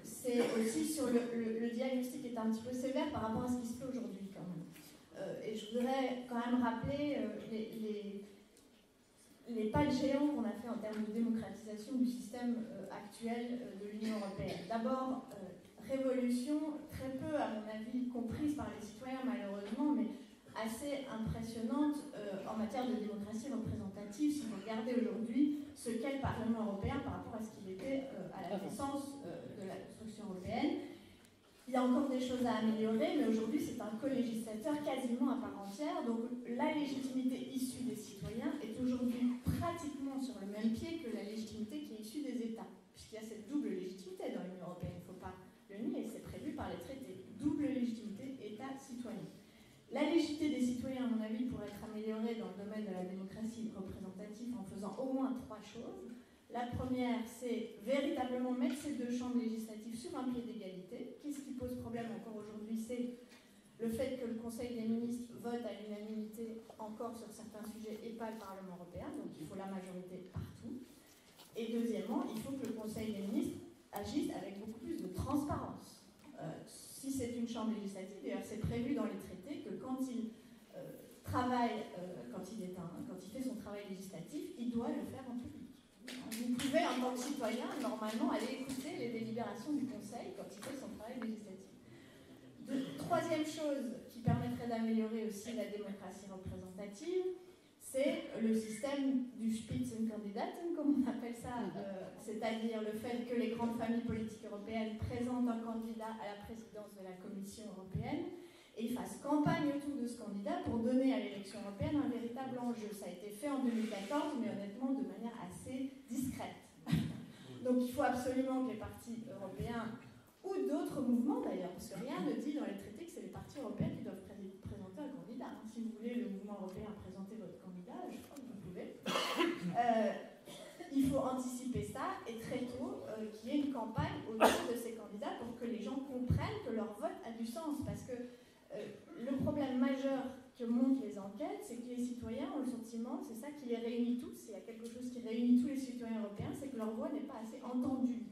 c'est aussi sur le diagnostic qui est un petit peu sévère par rapport à ce qui se fait aujourd'hui quand même. Et je voudrais quand même rappeler les pas de géant qu'on a fait en termes de démocratisation du système actuel de l'Union européenne. D'abord, révolution très peu, à mon avis, comprise par les citoyens malheureusement, mais assez impressionnante en matière de démocratie représentative si vous regardez aujourd'hui ce qu'est le Parlement européen par rapport à ce qu'il était à la naissance de la construction européenne. Il y a encore des choses à améliorer, mais aujourd'hui c'est un co-législateur quasiment à part entière, donc la légitimité issue des citoyens est aujourd'hui pratiquement sur le même pied que la légitimité qui est issue des États, puisqu'il y a cette double légitimité dans l'Union européenne, il ne faut pas le nier, c'est prévu par les traités, double légitimité État-citoyen. La légitimité des citoyens, à mon avis, pourrait être améliorée dans le domaine de la démocratie représentative en faisant au moins 3 choses. La première, c'est véritablement mettre ces 2 chambres législatives sur un pied d'égalité. Qu'est-ce qui pose problème encore aujourd'hui? C'est le fait que le Conseil des ministres vote à l'unanimité encore sur certains sujets et pas le Parlement européen, donc il faut la majorité partout. Et deuxièmement, il faut que le Conseil des ministres agisse avec beaucoup plus de transparence. Si c'est une chambre législative, d'ailleurs c'est prévu dans les traités que quand il travaille, quand il fait son travail législatif, il doit le faire en public. Vous pouvez, en tant que citoyen, normalement aller écouter les délibérations du Conseil quand il fait son travail législatif. Troisième chose qui permettrait d'améliorer aussi la démocratie représentative, c'est le système du Spitzenkandidaten, comme on appelle ça, c'est-à-dire le fait que les grandes familles politiques européennes présentent un candidat à la présidence de la Commission européenne et fassent campagne autour de ce candidat pour donner à l'élection construction européenne un véritable enjeu. Ça a été fait en 2014, mais honnêtement de manière assez discrète. Donc il faut absolument que les partis européens, ou d'autres mouvements d'ailleurs, parce que rien ne dit dans les traités que c'est les partis européens qui doivent présenter un candidat. Si vous voulez le mouvement européen présenter votre candidat, je crois que vous pouvez. Il faut anticiper ça et très tôt qu'il y ait une campagne autour de ces candidats pour que les gens comprennent que leur vote a du sens. Parce que le problème majeur que montrent les enquêtes, c'est que les citoyens ont le sentiment, c'est ça qui les réunit tous, il y a quelque chose qui réunit tous les citoyens européens, c'est que leur voix n'est pas assez entendue.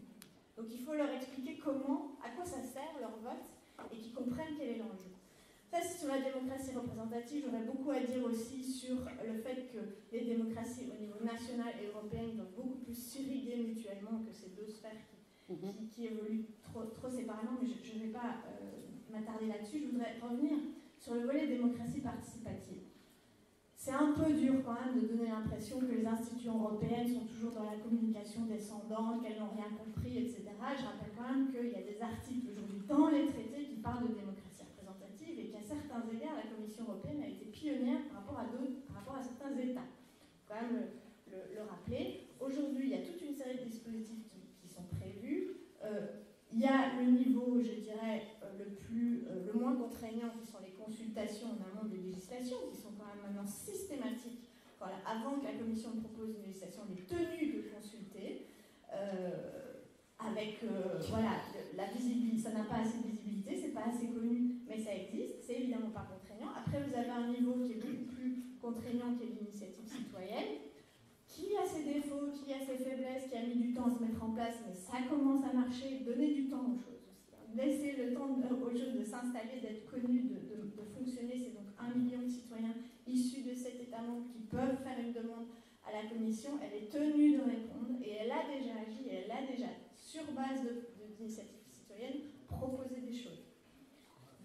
Donc il faut leur expliquer à quoi ça sert leur vote et qu'ils comprennent quel est l'enjeu. Ça, c'est sur la démocratie représentative. J'aurais beaucoup à dire aussi sur le fait que les démocraties au niveau national et européen doivent beaucoup plus s'irriguer mutuellement que ces deux sphères qui évoluent trop séparément, mais je ne vais pas m'attarder là-dessus. Je voudrais revenir sur le volet démocratie participative. C'est un peu dur quand même de donner l'impression que les institutions européennes sont toujours dans la communication descendante, qu'elles n'ont rien compris, etc. Je rappelle quand même qu'il y a des articles aujourd'hui dans les traités qui parlent de démocratie représentative et qu'à certains égards, la Commission européenne a été pionnière par rapport à certains États. Il faut quand même le rappeler. Aujourd'hui, il y a toute une série de dispositifs qui sont prévus. Il y a le niveau, je dirais, le moins contraignant, qui sont les consultations en amont des législations, qui sont quand même maintenant systématiques. Voilà, avant que la Commission propose une législation, on est tenu de consulter, avec la visibilité. Ça n'a pas assez de visibilité, c'est pas assez connu, mais ça existe, c'est évidemment pas contraignant. Après, vous avez un niveau qui est beaucoup plus contraignant, qui est l'initiative citoyenne, qui a ses défauts, qui a ses faiblesses, qui a mis du temps à se mettre en place, mais ça commence à marcher. Donnez du temps aux choses aussi. Laissez le temps aux choses de s'installer, d'être connus, de fonctionner. C'est donc 1 million de citoyens issus de cet État membre qui peuvent faire une demande à la Commission. Elle est tenue de répondre et elle a déjà agi et elle a déjà, sur base d'initiatives citoyennes, proposé des choses.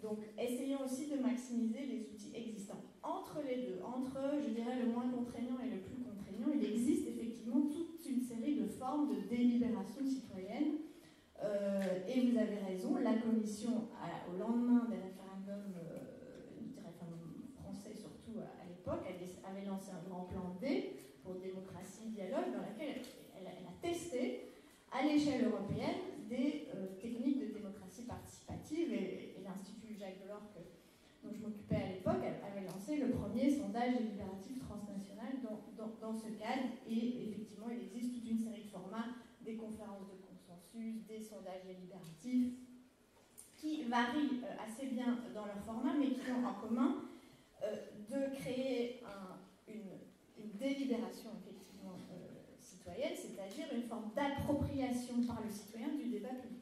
Donc, essayons aussi de maximiser les outils existants. Entre les deux, entre, je dirais, le moins contraignant et le plus contraignant, il existe effectivement toute une série de formes de délibération citoyenne. Et vous avez raison, la Commission, au lendemain des référendums, des référendums français surtout à l'époque, avait lancé un grand plan D pour démocratie, dialogue, dans lequel elle a testé à l'échelle européenne des techniques de démocratie participative et l'Institut Jacques Delors dont je m'occupais à l'époque avait lancé le premier sondage délibératif transnational dans ce cadre et effectivement il existe toute une série de formats, des conférences de consensus, des sondages délibératifs qui varient assez bien dans leur format mais qui ont en commun de créer une délibération effectivement citoyenne, c'est-à-dire une forme d'appropriation par le citoyen du débat public.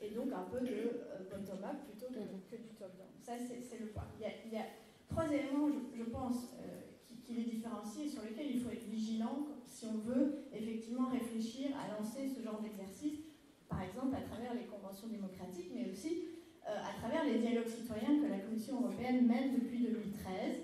Et donc un peu de bottom-up plutôt que du top-down. Ça, c'est le point. Il y a 3 éléments, je pense, qui les différencient et sur lesquels il faut être vigilant si on veut effectivement réfléchir à lancer ce genre d'exercice, par exemple à travers les conventions démocratiques, mais aussi à travers les dialogues citoyens que la Commission européenne mène depuis 2013,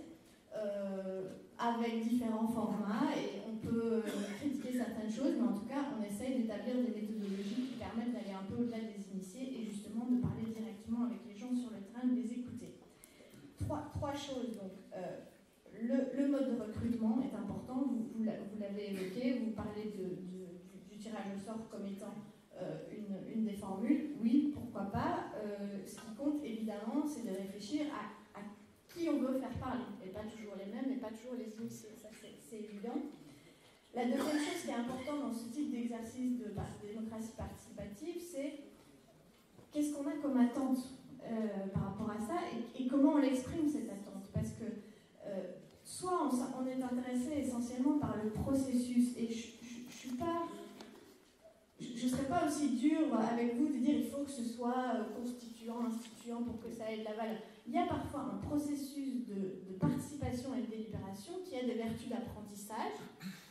avec différents formats, et on peut critiquer certaines choses, mais en tout cas, on essaye d'établir des méthodologies qui permettent d'aller un peu au-delà des initiés et justement de parler directement avec les gens sur le terrain, de les écouter. Trois choses, donc. Le mode de recrutement est important, vous l'avez évoqué, vous parlez du tirage au sort comme étant une des formules. Oui, pourquoi pas. Ce qui compte, évidemment, c'est de réfléchir à qui on veut faire parler, et pas toujours les mêmes, et pas toujours les initiés, ça c'est évident. La deuxième chose qui est importante dans ce type d'exercice de démocratie participative, c'est qu'est-ce qu'on a comme attente par rapport à ça, et comment on l'exprime cette attente, parce que soit on est intéressé essentiellement par le processus, et je ne serais pas aussi dure avec vous de dire il faut que ce soit constituant, instituant pour que ça ait de la valeur. Il y a parfois un processus de participation et de délibération qui a des vertus d'apprentissage,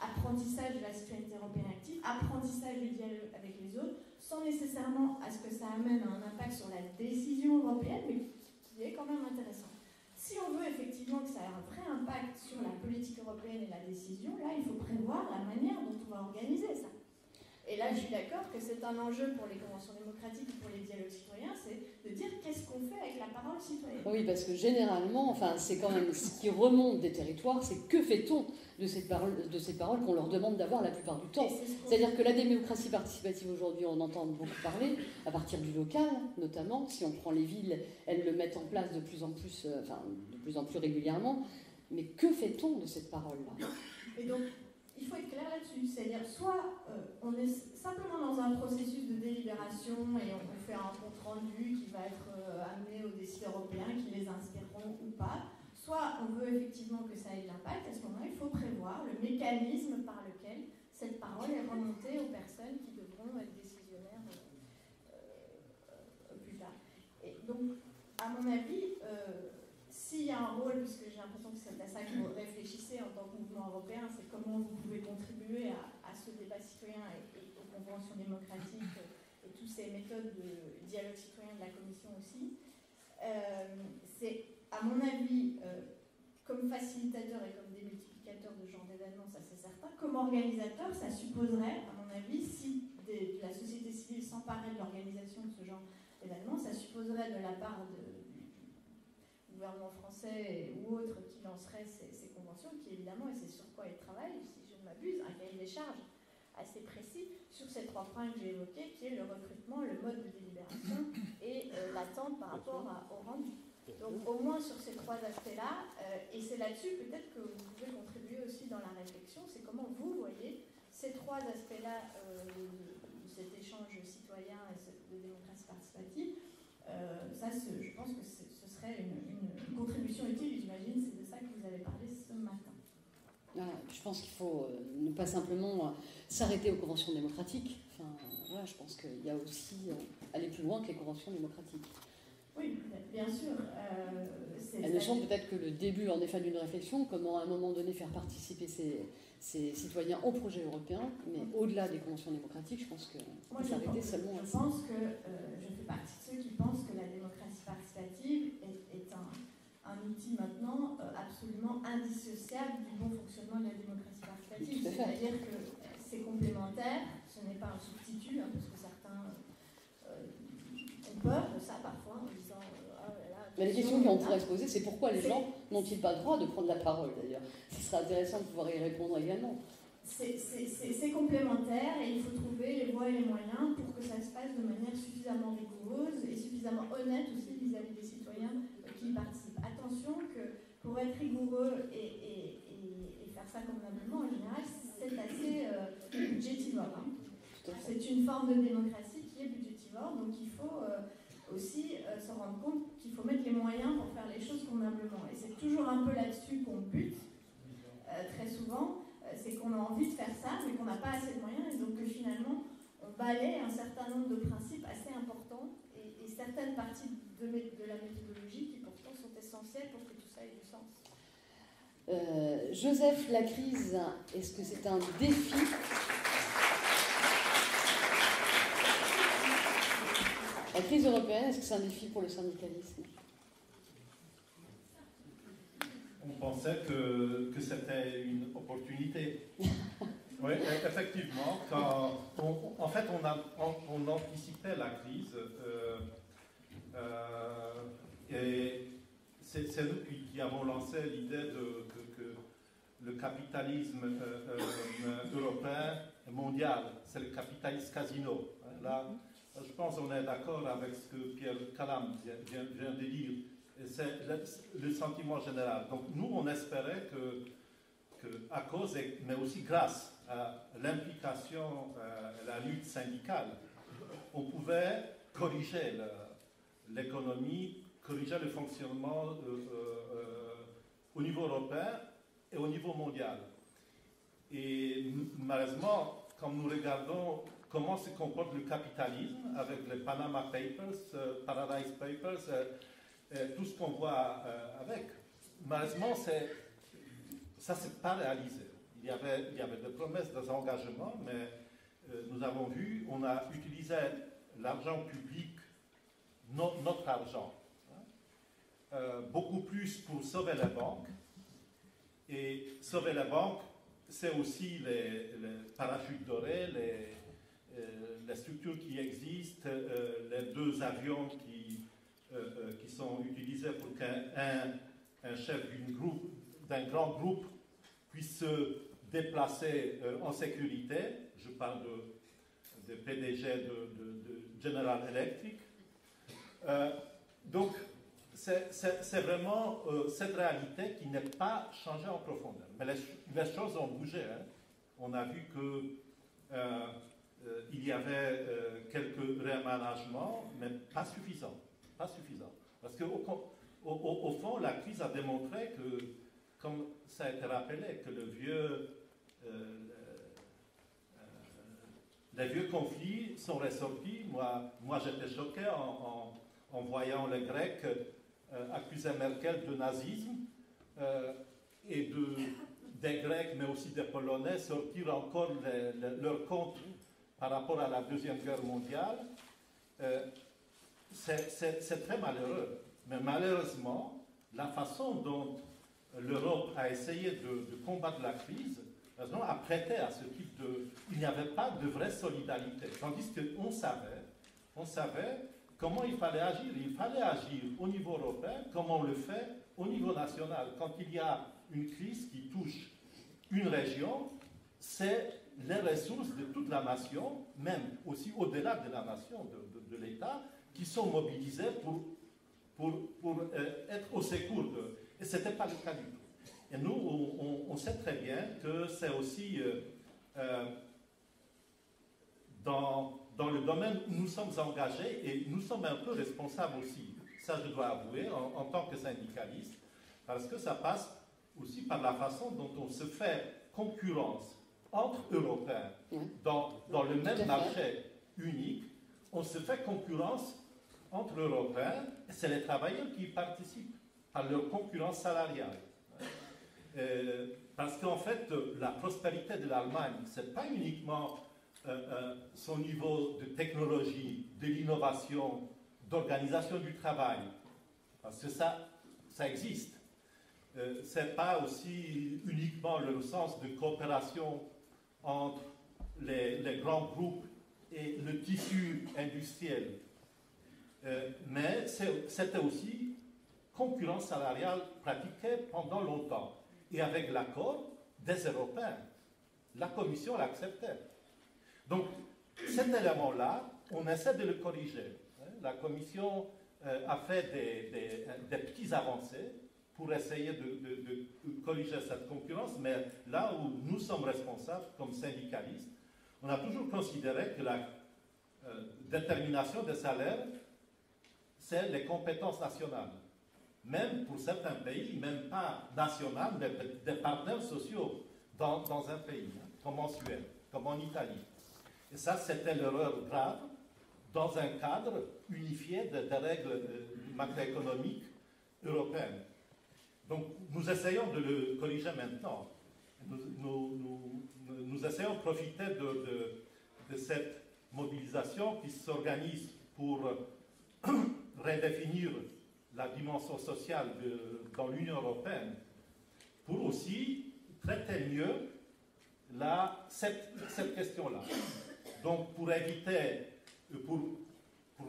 apprentissage de la citoyenneté européenne active, apprentissage du dialogue avec les autres, sans nécessairement à ce que ça amène un impact sur la décision européenne, mais qui est quand même intéressant. Si on veut effectivement que ça ait un vrai impact sur la politique européenne et la décision, là, il faut prévoir la manière dont on va organiser ça. Et là, je suis d'accord que c'est un enjeu pour les conventions démocratiques et pour les dialogues citoyens, c'est de dire qu'est-ce qu'on fait avec la parole citoyenne. Oui, parce que généralement, enfin, c'est quand même ce qui remonte des territoires, c'est que fait-on de ces paroles qu'on leur demande d'avoir la plupart du temps. C'est-à-dire que la démocratie participative aujourd'hui, on entend beaucoup parler, à partir du local, notamment, si on prend les villes, elles le mettent en place de plus en plus régulièrement. Mais que fait-on de cette parole-là? Et donc, il faut être clair là-dessus, c'est-à-dire soit on est simplement dans un processus de délibération et on fait un compte-rendu qui va être amené aux décideurs européens qui les inspireront ou pas, soit on veut effectivement que ça ait de l'impact. À ce moment-là, il faut prévoir le mécanisme par lequel cette parole est remontée aux personnes qui devront être décisionnaires plus tard. Et donc, à mon avis, s'il y a un rôle, puisque j'ai l'impression que c'est à ça que vous réfléchissez en tant que mouvement européen, c'est comment vous pouvez contribuer à ce débat citoyen et aux conventions démocratiques et toutes ces méthodes de dialogue citoyen de la Commission aussi. C'est, à mon avis, comme facilitateur et comme démultiplicateur de ce genre d'événements, ça c'est certain. Comme organisateur, ça supposerait, à mon avis, si la société civile s'emparait de l'organisation de ce genre d'événements, ça supposerait de la part du gouvernement français ou autre qui lancerait ces conventions, qui évidemment, et c'est sur quoi il travaille, si je ne m'abuse, un cahier des charges assez précis sur ces 3 points que j'ai évoqués, qui est le recrutement, le mode de délibération et l'attente par rapport au rendu. Donc au moins sur ces 3 aspects-là, et c'est là-dessus peut-être que vous pouvez contribuer aussi dans la réflexion, c'est comment vous voyez ces 3 aspects-là de cet échange citoyen et de démocratie participative. Ça, je pense que ce serait une contribution utile, j'imagine, c'est de ça que vous avez parlé ce matin. Je pense qu'il faut ne pas simplement s'arrêter aux conventions démocratiques. Enfin, voilà, je pense qu'il y a aussi aller plus loin que les conventions démocratiques. Oui, bien sûr. Elles ne sont peut-être que le début, en effet, d'une réflexion, comment à un moment donné faire participer ces citoyens au projet européen, mais au-delà des conventions démocratiques, je pense qu'on peut s'arrêter seulement à ça. Je pense que je fais partie de ceux qui pensent que la démocratie participative est un outil maintenant absolument indissociable du bon fonctionnement de la démocratie participative. C'est-à-dire que c'est complémentaire, ce n'est pas un substitut, parce que certains ont peur de ça parfois en disant mais les questions qu'on pourrait se poser, c'est pourquoi les gens n'ont-ils pas le droit de prendre la parole d'ailleurs? Ce serait intéressant de pouvoir y répondre également. C'est complémentaire et il faut trouver les voies et les moyens pour que ça se passe de manière suffisamment rigoureuse et suffisamment honnête aussi vis-à-vis des citoyens qui y participent. Attention que pour être rigoureux et faire ça convenablement, en général, c'est assez budgétivore. C'est une forme de démocratie qui est budgétivore, donc il faut aussi se rendre compte qu'il faut mettre les moyens pour faire les choses convenablement. Et c'est toujours un peu là-dessus qu'on bute, très souvent, c'est qu'on a envie de faire ça, mais qu'on n'a pas assez de moyens, et donc que finalement, on balaie un certain nombre de principes assez importants, et certaines parties de la méthodologie qui pourtant sont essentielles pour que tout ça ait du sens. Joseph, la crise, est-ce que c'est un défi ? La crise européenne, est-ce que c'est un défi pour le syndicalisme? On pensait que c'était une opportunité. Oui, effectivement, quand en fait on anticipait la crise et c'est nous qui avons lancé l'idée que le capitalisme européen et mondial, c'est le capitalisme casino. Là, je pense qu'on est d'accord avec ce que Pierre Calam vient de dire. C'est le sentiment général. Donc nous, on espérait que à cause, mais aussi grâce à l'implication, la lutte syndicale, on pouvait corriger l'économie, corriger le fonctionnement au niveau européen et au niveau mondial. Et malheureusement, quand nous regardons comment se comporte le capitalisme avec les Panama Papers, Paradise Papers, tout ce qu'on voit avec, malheureusement, ça ne s'est pas réalisé. Il y avait des promesses, des engagements, mais nous avons vu, on a utilisé l'argent public, notre argent, beaucoup plus pour sauver les banques. Et sauver les banques, c'est aussi les parachutes dorés, les structures qui existent, les 2 avions qui sont utilisés pour qu'un chef d'un grand groupe puisse se déplacer en sécurité. Je parle de PDG de General Electric. Donc, c'est vraiment cette réalité qui n'est pas changée en profondeur. Mais les choses ont bougé. Hein. On a vu qu'il y avait quelques réaménagements, mais pas suffisants. Pas suffisant. Parce qu'au fond, la crise a démontré que, comme ça a été rappelé, que les vieux conflits sont ressortis. Moi j'étais choqué en voyant les Grecs accuser Merkel de nazisme et des Grecs, mais aussi des Polonais, sortir encore leur compte par rapport à la Deuxième Guerre mondiale. C'est très malheureux. Mais malheureusement, la façon dont l'Europe a essayé de combattre la crise a prêté à ce type de... Il n'y avait pas de vraie solidarité. Tandis qu'on savait comment il fallait agir. Il fallait agir au niveau européen comme on le fait au niveau national. Quand il y a une crise qui touche une région, c'est les ressources de toute la nation, même aussi au-delà de la nation, de l'État, qui sont mobilisés pour être au secours d'eux. Et ce n'était pas le cas du tout. Et nous, on sait très bien que c'est aussi dans le domaine où nous sommes engagés, et nous sommes un peu responsables aussi, ça je dois avouer, en tant que syndicaliste, parce que ça passe aussi par la façon dont on se fait concurrence entre Européens dans le même marché unique. On se fait concurrence entre Européens, et c'est les travailleurs qui y participent par leur concurrence salariale. Parce qu'en fait, la prospérité de l'Allemagne, ce n'est pas uniquement son niveau de technologie, de l'innovation, d'organisation du travail, parce que ça existe. Ce n'est pas aussi uniquement le sens de coopération entre les grands groupes et le tissu industriel. Mais c'était aussi concurrence salariale pratiquée pendant longtemps. Et avec l'accord des Européens, la Commission l'acceptait. Donc, cet élément-là, on essaie de le corriger. La Commission a fait des petites avancées pour essayer de corriger cette concurrence, mais là où nous sommes responsables comme syndicalistes, on a toujours considéré que la détermination des salaires, c'est les compétences nationales. Même pour certains pays, même pas nationales, mais des partenaires sociaux dans un pays, comme en Suède, comme en Italie. Et ça, c'était l'erreur grave dans un cadre unifié des règles macroéconomiques européennes. Donc, nous essayons de le corriger maintenant. Nous essayons de profiter de cette mobilisation qui s'organise pour redéfinir la dimension sociale dans l'Union européenne, pour aussi traiter mieux cette question-là. Donc, pour éviter, pour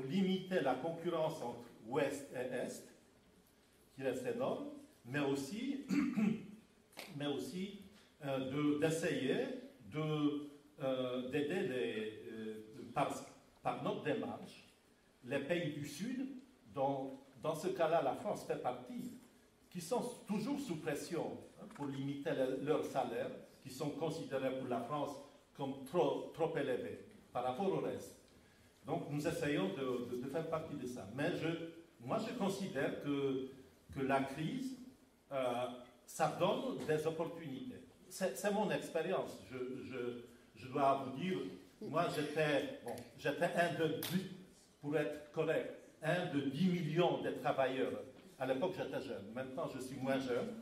limiter la concurrence entre Ouest et Est, qui reste énorme, mais aussi d'essayer d'aider par notre démarche les pays du Sud, dans ce cas-là, la France fait partie, qui sont toujours sous pression pour limiter leurs salaires, qui sont considérés pour la France comme trop élevés par rapport au reste. Donc nous essayons de faire partie de ça. Mais moi je considère que la crise, ça donne des opportunités. C'est mon expérience. Je dois vous dire, moi j'étais pour être correct, un de 10 millions de travailleurs. À l'époque, j'étais jeune. Maintenant, je suis moins jeune.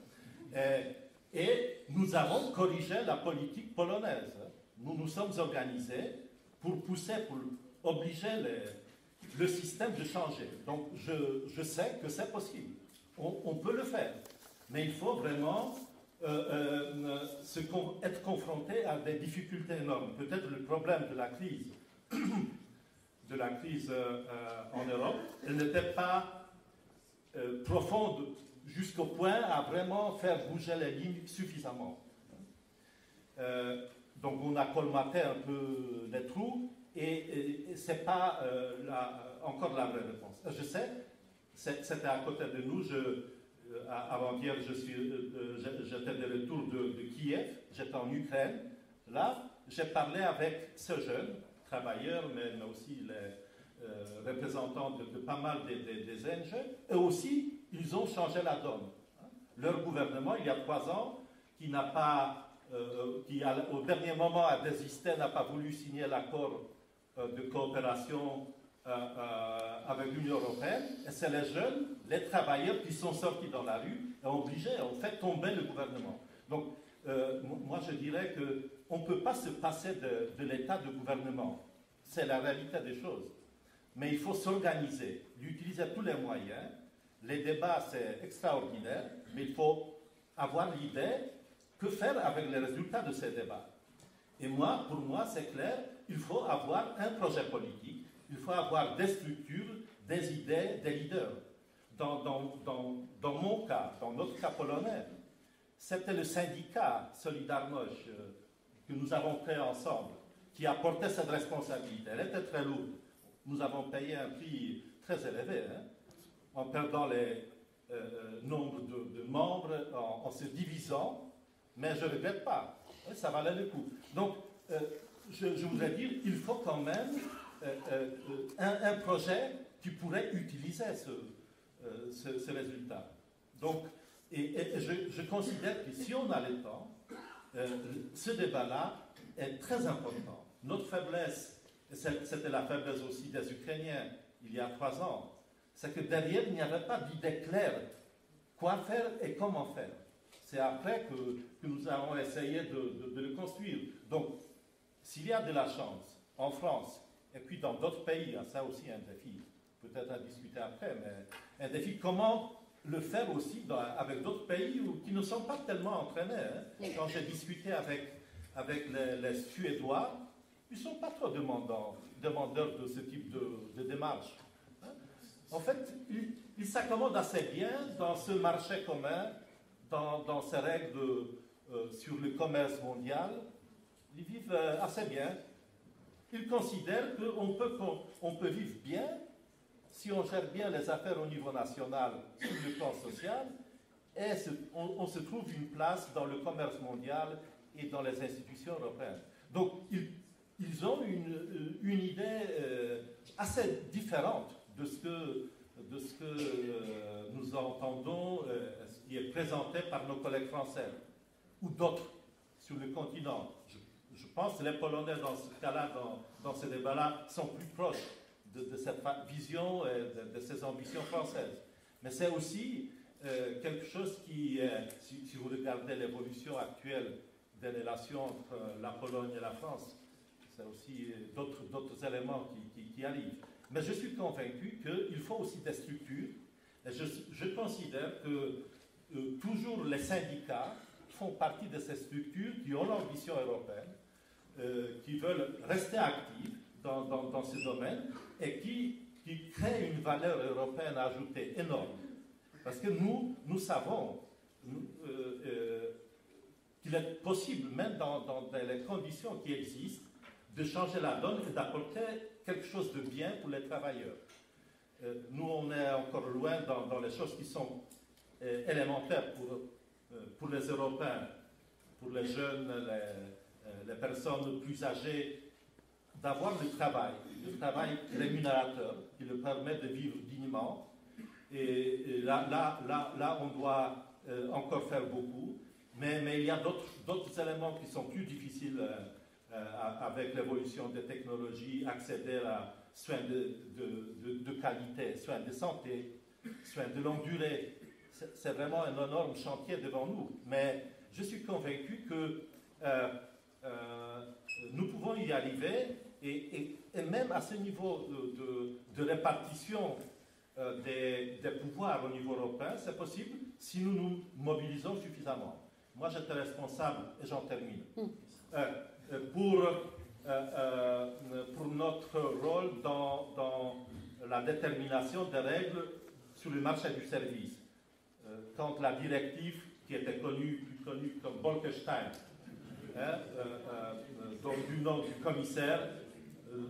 Et nous avons corrigé la politique polonaise. Nous nous sommes organisés pour pousser, pour obliger le système de changer. Donc, je sais que c'est possible. On peut le faire. Mais il faut vraiment être confronté à des difficultés énormes. Peut-être le problème de la crise de la crise en Europe, elle n'était pas profonde jusqu'au point à vraiment faire bouger les lignes suffisamment. Donc on a colmaté un peu les trous et ce n'est pas encore la vraie réponse. Je sais, c'était à côté de nous. Avant-hier, j'étais de retour de Kiev, j'étais en Ukraine. Là, j'ai parlé avec ce jeune travailleurs, mais aussi les représentants de pas mal des ONG. Eux aussi, ils ont changé la donne. Leur gouvernement, il y a 3 ans, qui n'a pas, qui au dernier moment a désisté, n'a pas voulu signer l'accord de coopération avec l'Union européenne, et c'est les jeunes, les travailleurs qui sont sortis dans la rue et ont fait tomber le gouvernement. Donc, moi je dirais qu'on ne peut pas se passer de l'état de gouvernement. C'est la réalité des choses. Mais il faut s'organiser, utiliser tous les moyens. Les débats, c'est extraordinaire, mais il faut avoir l'idée que faire avec les résultats de ces débats. Et pour moi, c'est clair, il faut avoir un projet politique. Il faut avoir des structures, des idées, des leaders. Dans mon cas, dans notre cas polonais, c'était le syndicat Solidarność que nous avons créé ensemble qui a porté cette responsabilité. Elle était très lourde. Nous avons payé un prix très élevé, en perdant les nombres de membres, en se divisant, mais je ne regrette pas. Ça valait le coup. Donc, je voudrais dire, il faut quand même un projet qui pourrait utiliser ce résultat. Donc, je considère que si on a le temps, ce débat-là est très important. Notre faiblesse, c'était la faiblesse aussi des Ukrainiens il y a 3 ans, c'est que derrière, il n'y avait pas d'idée claire quoi faire et comment faire. C'est après que nous avons essayé de le construire. Donc, s'il y a de la chance en France, et puis dans d'autres pays, ça aussi un défi, peut-être à discuter après, mais un défi, comment le faire aussi avec d'autres pays qui ne sont pas tellement entraînés. Quand j'ai discuté avec les Suédois, ils ne sont pas trop demandeurs de ce type de démarche. En fait, ils s'accommodent assez bien dans ce marché commun, dans ces règles sur le commerce mondial. Ils vivent assez bien. Ils considèrent qu'on peut vivre bien si on gère bien les affaires au niveau national sur le plan social, et on se trouve une place dans le commerce mondial et dans les institutions européennes. Donc, ils ont une idée assez différente de ce que nous entendons, ce qui est présenté par nos collègues français ou d'autres sur le continent. Je pense que les Polonais, dans ce cas-là, dans ce débat-là, sont plus proches de cette vision et de ces ambitions françaises. Mais c'est aussi quelque chose qui, si vous regardez l'évolution actuelle des relations entre la Pologne et la France, c'est aussi d'autres éléments qui arrivent. Mais je suis convaincu qu'il faut aussi des structures. Et je considère que toujours les syndicats font partie de ces structures qui ont l'ambition européenne, qui veulent rester actifs dans ce domaine et qui créent une valeur européenne ajoutée énorme. Parce que nous savons qu'il est possible, même dans les conditions qui existent, de changer la donne et d'apporter quelque chose de bien pour les travailleurs. Nous, on est encore loin dans les choses qui sont élémentaires pour les Européens, pour les jeunes, les personnes plus âgées, d'avoir le travail rémunérateur qui leur permet de vivre dignement. Et là on doit encore faire beaucoup, mais il y a d'autres éléments qui sont plus difficiles avec l'évolution des technologies, accéder à soins de qualité, soins de santé, soins de longue durée. C'est vraiment un énorme chantier devant nous. Mais je suis convaincu que nous pouvons y arriver, et même à ce niveau de répartition des pouvoirs au niveau européen, c'est possible si nous nous mobilisons suffisamment. Moi, j'étais responsable, et j'en termine, pour pour notre rôle dans la détermination des règles sur le marché du service. Quand la directive, qui était plus connue comme Bolkestein, donc du nom du commissaire,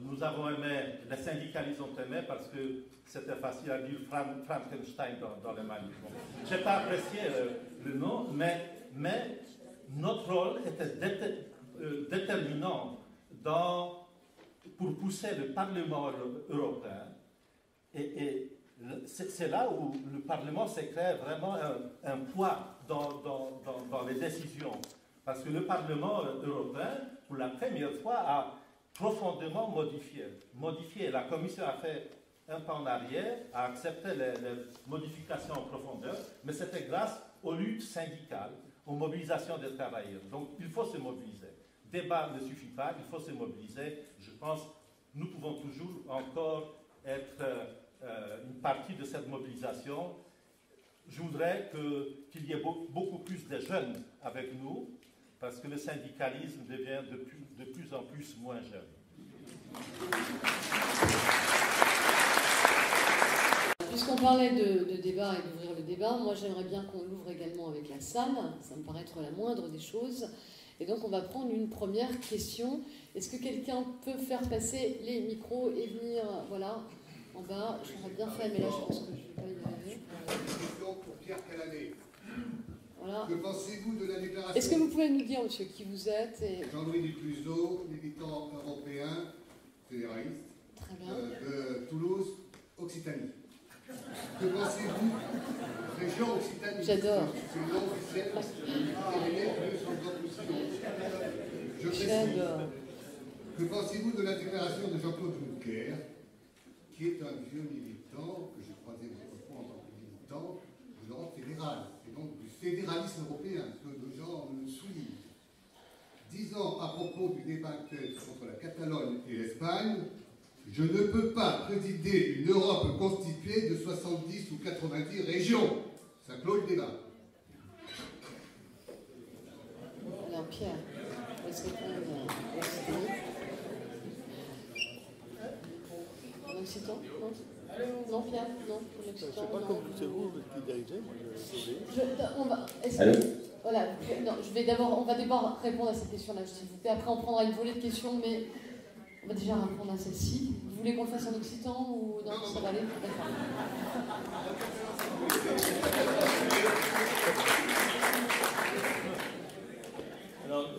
nous avons aimé, les syndicalistes ont aimé parce que c'était facile à dire Frankenstein dans les manifs. Bon. Je n'ai pas apprécié le nom, mais notre rôle était déterminant pour pousser le Parlement européen. Et c'est là où le Parlement s'est créé vraiment un poids dans les décisions. Parce que le Parlement européen, pour la première fois, a profondément modifié. La Commission a fait un pas en arrière, a accepté les modifications en profondeur, mais c'était grâce aux luttes syndicales, aux mobilisations des travailleurs. Donc il faut se mobiliser. Débat ne suffit pas, il faut se mobiliser. Je pense que nous pouvons toujours encore être une partie de cette mobilisation. Je voudrais qu'il y ait beaucoup plus de jeunes avec nous, parce que le syndicalisme devient de plus en plus moins jeune. Puisqu'on parlait de débat et d'ouvrir le débat, moi j'aimerais bien qu'on l'ouvre également avec la salle. Ça me paraît être la moindre des choses. Et donc on va prendre une première question. Est-ce que quelqu'un peut faire passer les micros et venir, voilà, en bas? J'aurais bien fait, mais là je pense que je ne vais pas y arriver. Question pour Pierre Callané. Voilà. Que pensez-vous de la déclaration? Est-ce que vous pouvez nous dire, monsieur, qui vous êtes Jean-Louis Ducluseau, militant européen, fédéraliste, très bien. De Toulouse, Occitanie. Que pensez-vous? Région Occitanie. J'adore. C'est le nom officiel. Je précise. Que pensez-vous de la déclaration de Jean-Claude Juncker, qui est un vieux militant, que j'ai croisé beaucoup en tant que militant, de l'Europe fédérale, et donc du fédéralisme européen, que de gens le soulignent, disant à propos du débat actuel entre la Catalogne et l'Espagne: je ne peux pas présider une Europe constituée de 70 ou 90 régions. Ça clôt le débat. Alors Pierre, est-ce que en occitan? Non, Pierre? Non, en occitan? Je ne sais pas comme c'est vous qui dirigez, moi Voilà, non, on va d'abord répondre à cette question-là, s'il vous plaît. Après, on prendra une volée de questions, mais on va déjà répondre à celle-ci. Vous voulez qu'on le fasse en occitan ou non? Ça va aller? D'accord. Alors,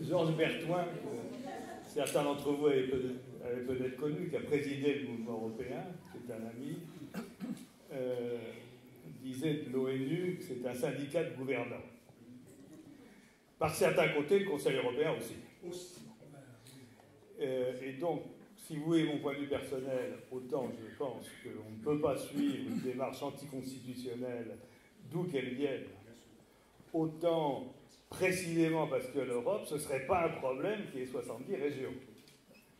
Georges Bertoin, certains d'entre vous avaient peut-être connu, qui a présidé le mouvement européen, c'est un ami, disait de l'ONU que c'est un syndicat de gouvernants. Par certains côtés, le Conseil européen aussi. Et donc, si vous voulez mon point de vue personnel, autant je pense qu'on ne peut pas suivre une démarche anticonstitutionnelle, d'où qu'elle vienne, autant précisément parce que l'Europe, ce ne serait pas un problème qu'il y ait 70 régions.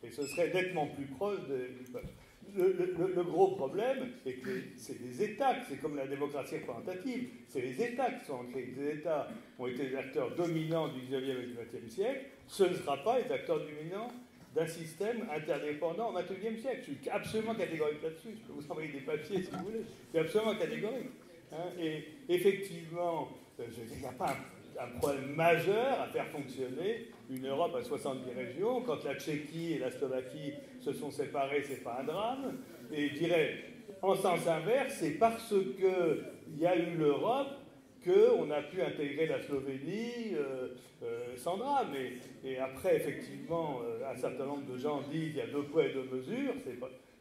Et ce serait nettement plus proche du peuple. Le gros problème, c'est que c'est les États, c'est comme la démocratie représentative, c'est les États qui sont en crise. Les États ont été les acteurs dominants du 19e et du 20e siècle, ce ne sera pas les acteurs dominants d'un système interdépendant au 21e siècle. Je suis absolument catégorique là-dessus, je peux vous envoyer des papiers si vous voulez, je suis absolument catégorique. Et effectivement, il n'y a pas un problème majeur à faire fonctionner une Europe à 70 régions. Quand la Tchéquie et la Slovaquie se sont séparées, ce n'est pas un drame. Et je dirais, en sens inverse, c'est parce qu'il y a eu l'Europe qu'on a pu intégrer la Slovénie sans drame. Et après, effectivement, un certain nombre de gens disent qu'il y a 2 poids et 2 mesures.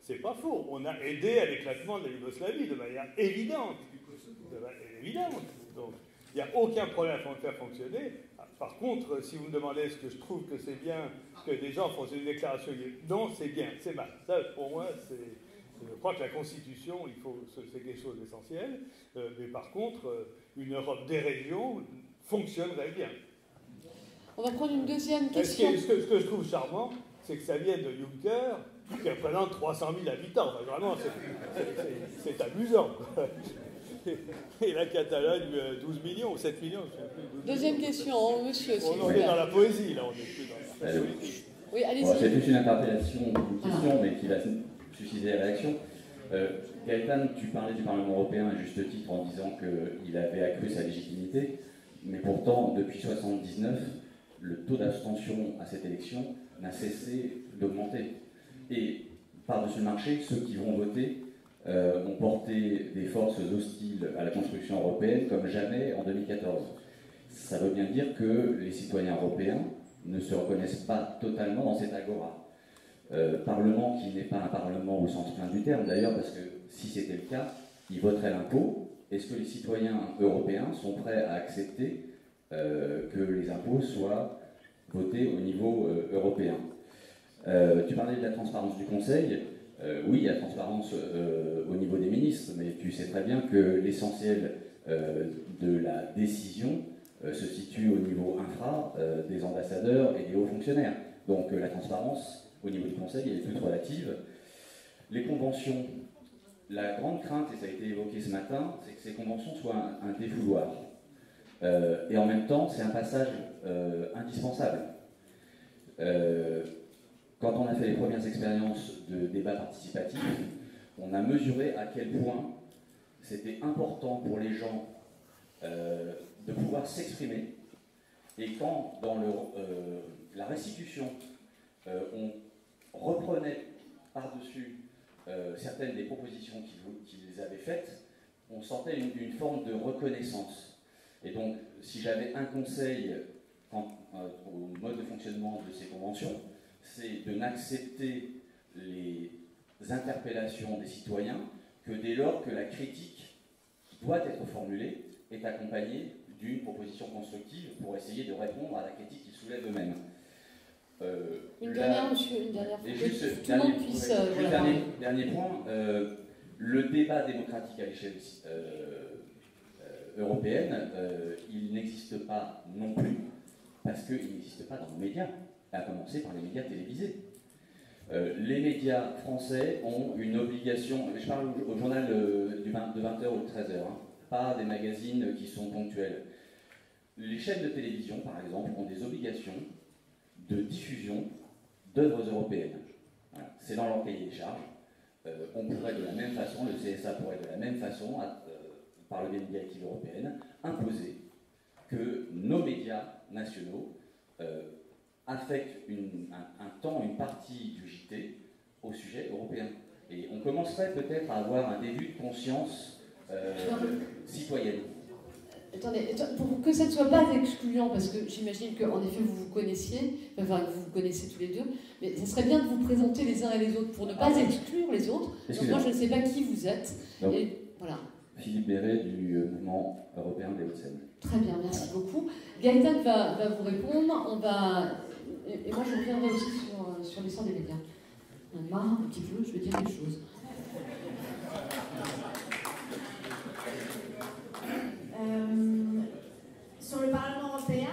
C'est pas faux. On a aidé à l'éclatement de la Yougoslavie de manière évidente. Donc, il n'y a aucun problème à faire fonctionner. Par contre, si vous me demandez est-ce que je trouve que c'est bien que des gens fassent une déclaration, non, c'est bien, c'est mal. Ça, pour moi, je crois que la Constitution, c'est quelque chose d'essentiel. Mais par contre, une Europe des régions fonctionnerait bien. On va prendre une deuxième question. Ce que je trouve charmant, c'est que ça vient de Juncker, qui représente 300 000 habitants. Enfin, vraiment, c'est amusant. Et la Catalogne, 12 millions ou 7 millions. Je sais plus, Deuxième question, monsieur. On est dans la poésie, là, on n'est plus dans la politique. Oui, allez-y. Bon, c'est plus une interpellation qu'une question, mais qui va susciter des réactions. Gaëtan, tu parlais du Parlement européen à juste titre en disant qu'il avait accru sa légitimité, mais pourtant, depuis 1979, le taux d'abstention à cette élection n'a cessé d'augmenter. Et par-dessus le marché, ceux qui vont voter ont porté des forces hostiles à la construction européenne comme jamais en 2014. Ça veut bien dire que les citoyens européens ne se reconnaissent pas totalement dans cette agora. Parlement qui n'est pas un parlement au sens plein du terme d'ailleurs, parce que si c'était le cas, ils voteraient l'impôt. Est-ce que les citoyens européens sont prêts à accepter que les impôts soient votés au niveau européen? Tu parlais de la transparence du Conseil. Oui, il y a transparence au niveau des ministres, mais tu sais très bien que l'essentiel de la décision se situe au niveau infra des ambassadeurs et des hauts fonctionnaires. Donc la transparence au niveau du Conseil, elle est toute relative. Les conventions, la grande crainte, et ça a été évoqué ce matin, c'est que ces conventions soient un défouloir. Et en même temps, c'est un passage indispensable. Quand on a fait les premières expériences de débat participatif, on a mesuré à quel point c'était important pour les gens de pouvoir s'exprimer. Et quand, dans la restitution, on reprenait par-dessus certaines des propositions qu'ils avaient faites, on sentait une forme de reconnaissance. Et donc, si j'avais un conseil au mode de fonctionnement de ces conventions, c'est de n'accepter les interpellations des citoyens que dès lors que la critique qui doit être formulée est accompagnée d'une proposition constructive pour essayer de répondre à la critique qu'ils soulèvent eux-mêmes. Une dernière, monsieur, une dernière. Et juste, tout le monde puisse. Dernier point, le débat démocratique à l'échelle européenne, il n'existe pas non plus, parce qu'il n'existe pas dans nos médias, à commencer par les médias télévisés. Les médias français ont une obligation, je parle au journal de 20h ou de 13h, hein, pas des magazines qui sont ponctuels. Les chaînes de télévision, par exemple, ont des obligations de diffusion d'œuvres européennes. Voilà. C'est dans leur cahier des charges. On pourrait de la même façon, le CSA pourrait de la même façon, par le biais d'une directive européenne, imposer que nos médias nationaux affectent un temps, une partie du JT au sujet européen. Et on commencerait peut-être à avoir un début de conscience citoyenne. Attendez, pour que ça ne soit pas excluant, parce que j'imagine qu'en effet vous vous connaissiez, enfin vous vous connaissez tous les deux, mais ça serait bien de vous présenter les uns et les autres pour ne pas exclure les autres. Donc moi je ne sais pas qui vous êtes. Donc, et voilà. Philippe Béret du mouvement européen des Hauts-de-Seine. Très bien, merci beaucoup. Gaëtan va vous répondre. Et moi je reviendrai aussi sur l'essor des médias. On a marre un petit peu, je vais dire des choses. Sur le Parlement européen,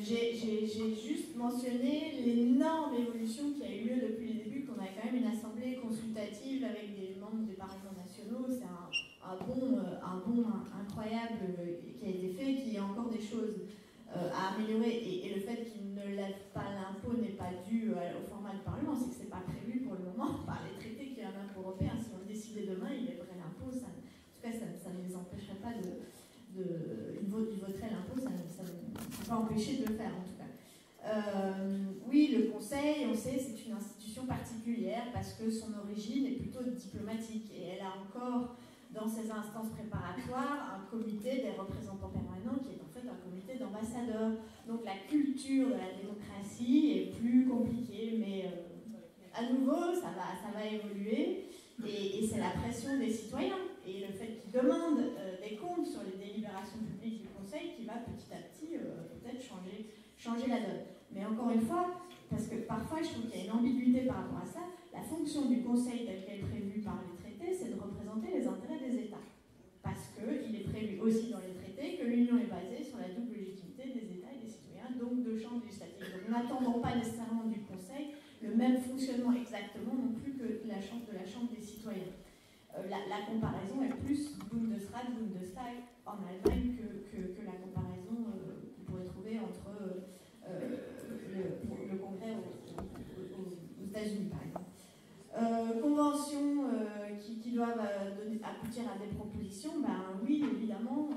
j'ai juste mentionné l'énorme évolution qui a eu lieu depuis le début, qu'on a quand même une assemblée consultative avec des membres des parlements nationaux. C'est un bond incroyable qui a été fait, qu'il y a encore des choses à améliorer. Et le fait qu'ils ne lèvent pas l'impôt n'est pas dû au format du Parlement, c'est que ce n'est pas prévu pour le moment par les traités qu'il y a un impôt européen. Si on le décidait demain, ils lèveraient l'impôt, ça ne les empêcherait pas ils voteraient l'impôt, ça ne peut pas empêcher de le faire en tout cas. Oui, le Conseil, on sait, c'est une institution particulière parce que son origine est plutôt diplomatique et elle a encore dans ses instances préparatoires un comité des représentants permanents qui est en fait un comité d'ambassadeurs. Donc la culture de la démocratie est plus compliquée, mais à nouveau, ça va évoluer. Et c'est la pression des citoyens et le fait qu'ils demandent des comptes sur les délibérations publiques du Conseil qui va petit à petit peut-être changer la donne. Mais encore une fois, parce que parfois je trouve qu'il y a une ambiguïté par rapport à ça, la fonction du Conseil telle qu'elle est prévue par les traités, c'est de représenter les intérêts des États. Parce qu'il est prévu aussi dans les traités que l'Union est basée sur la double légitimité des États et des citoyens, donc de champs législatifs. Donc n'attendons pas nécessairement du Conseil le même fonctionnement exactement non plus que de la Chambre des citoyens. la comparaison est plus Bundesrat, Bundestag en Allemagne que la comparaison qu'on pourrait trouver entre le Congrès aux États-Unis, par exemple. Conventions qui doivent aboutir à des propositions, ben oui, évidemment,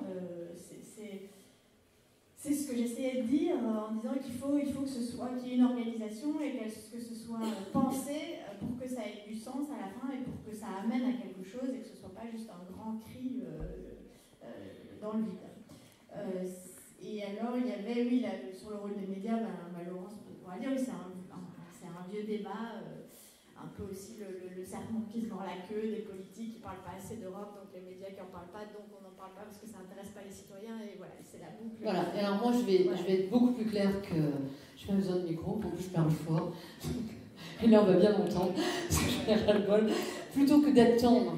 c'est ce que j'essayais de dire en disant qu'il faut que ce soit, qu'il y ait une organisation et que ce soit pensé pour que ça ait du sens à la fin et pour que ça amène à quelque chose et que ce ne soit pas juste un grand cri dans le vide. Et alors, il y avait, oui, sur le rôle des médias, Laurence pourra dire, oui, c'est un vieux débat, un peu aussi le serpent qui se mord la queue, des politiques qui ne parlent pas assez d'Europe, donc les médias qui n'en parlent pas, donc on n'en parle pas parce que ça n'intéresse pas les citoyens, et voilà, c'est la boucle. Voilà, et alors moi je vais être beaucoup plus claire que... Je n'ai pas besoin de micro, en plus je parle fort, et là on va bien m'entendre, parce que je ras le bol. Plutôt que d'attendre,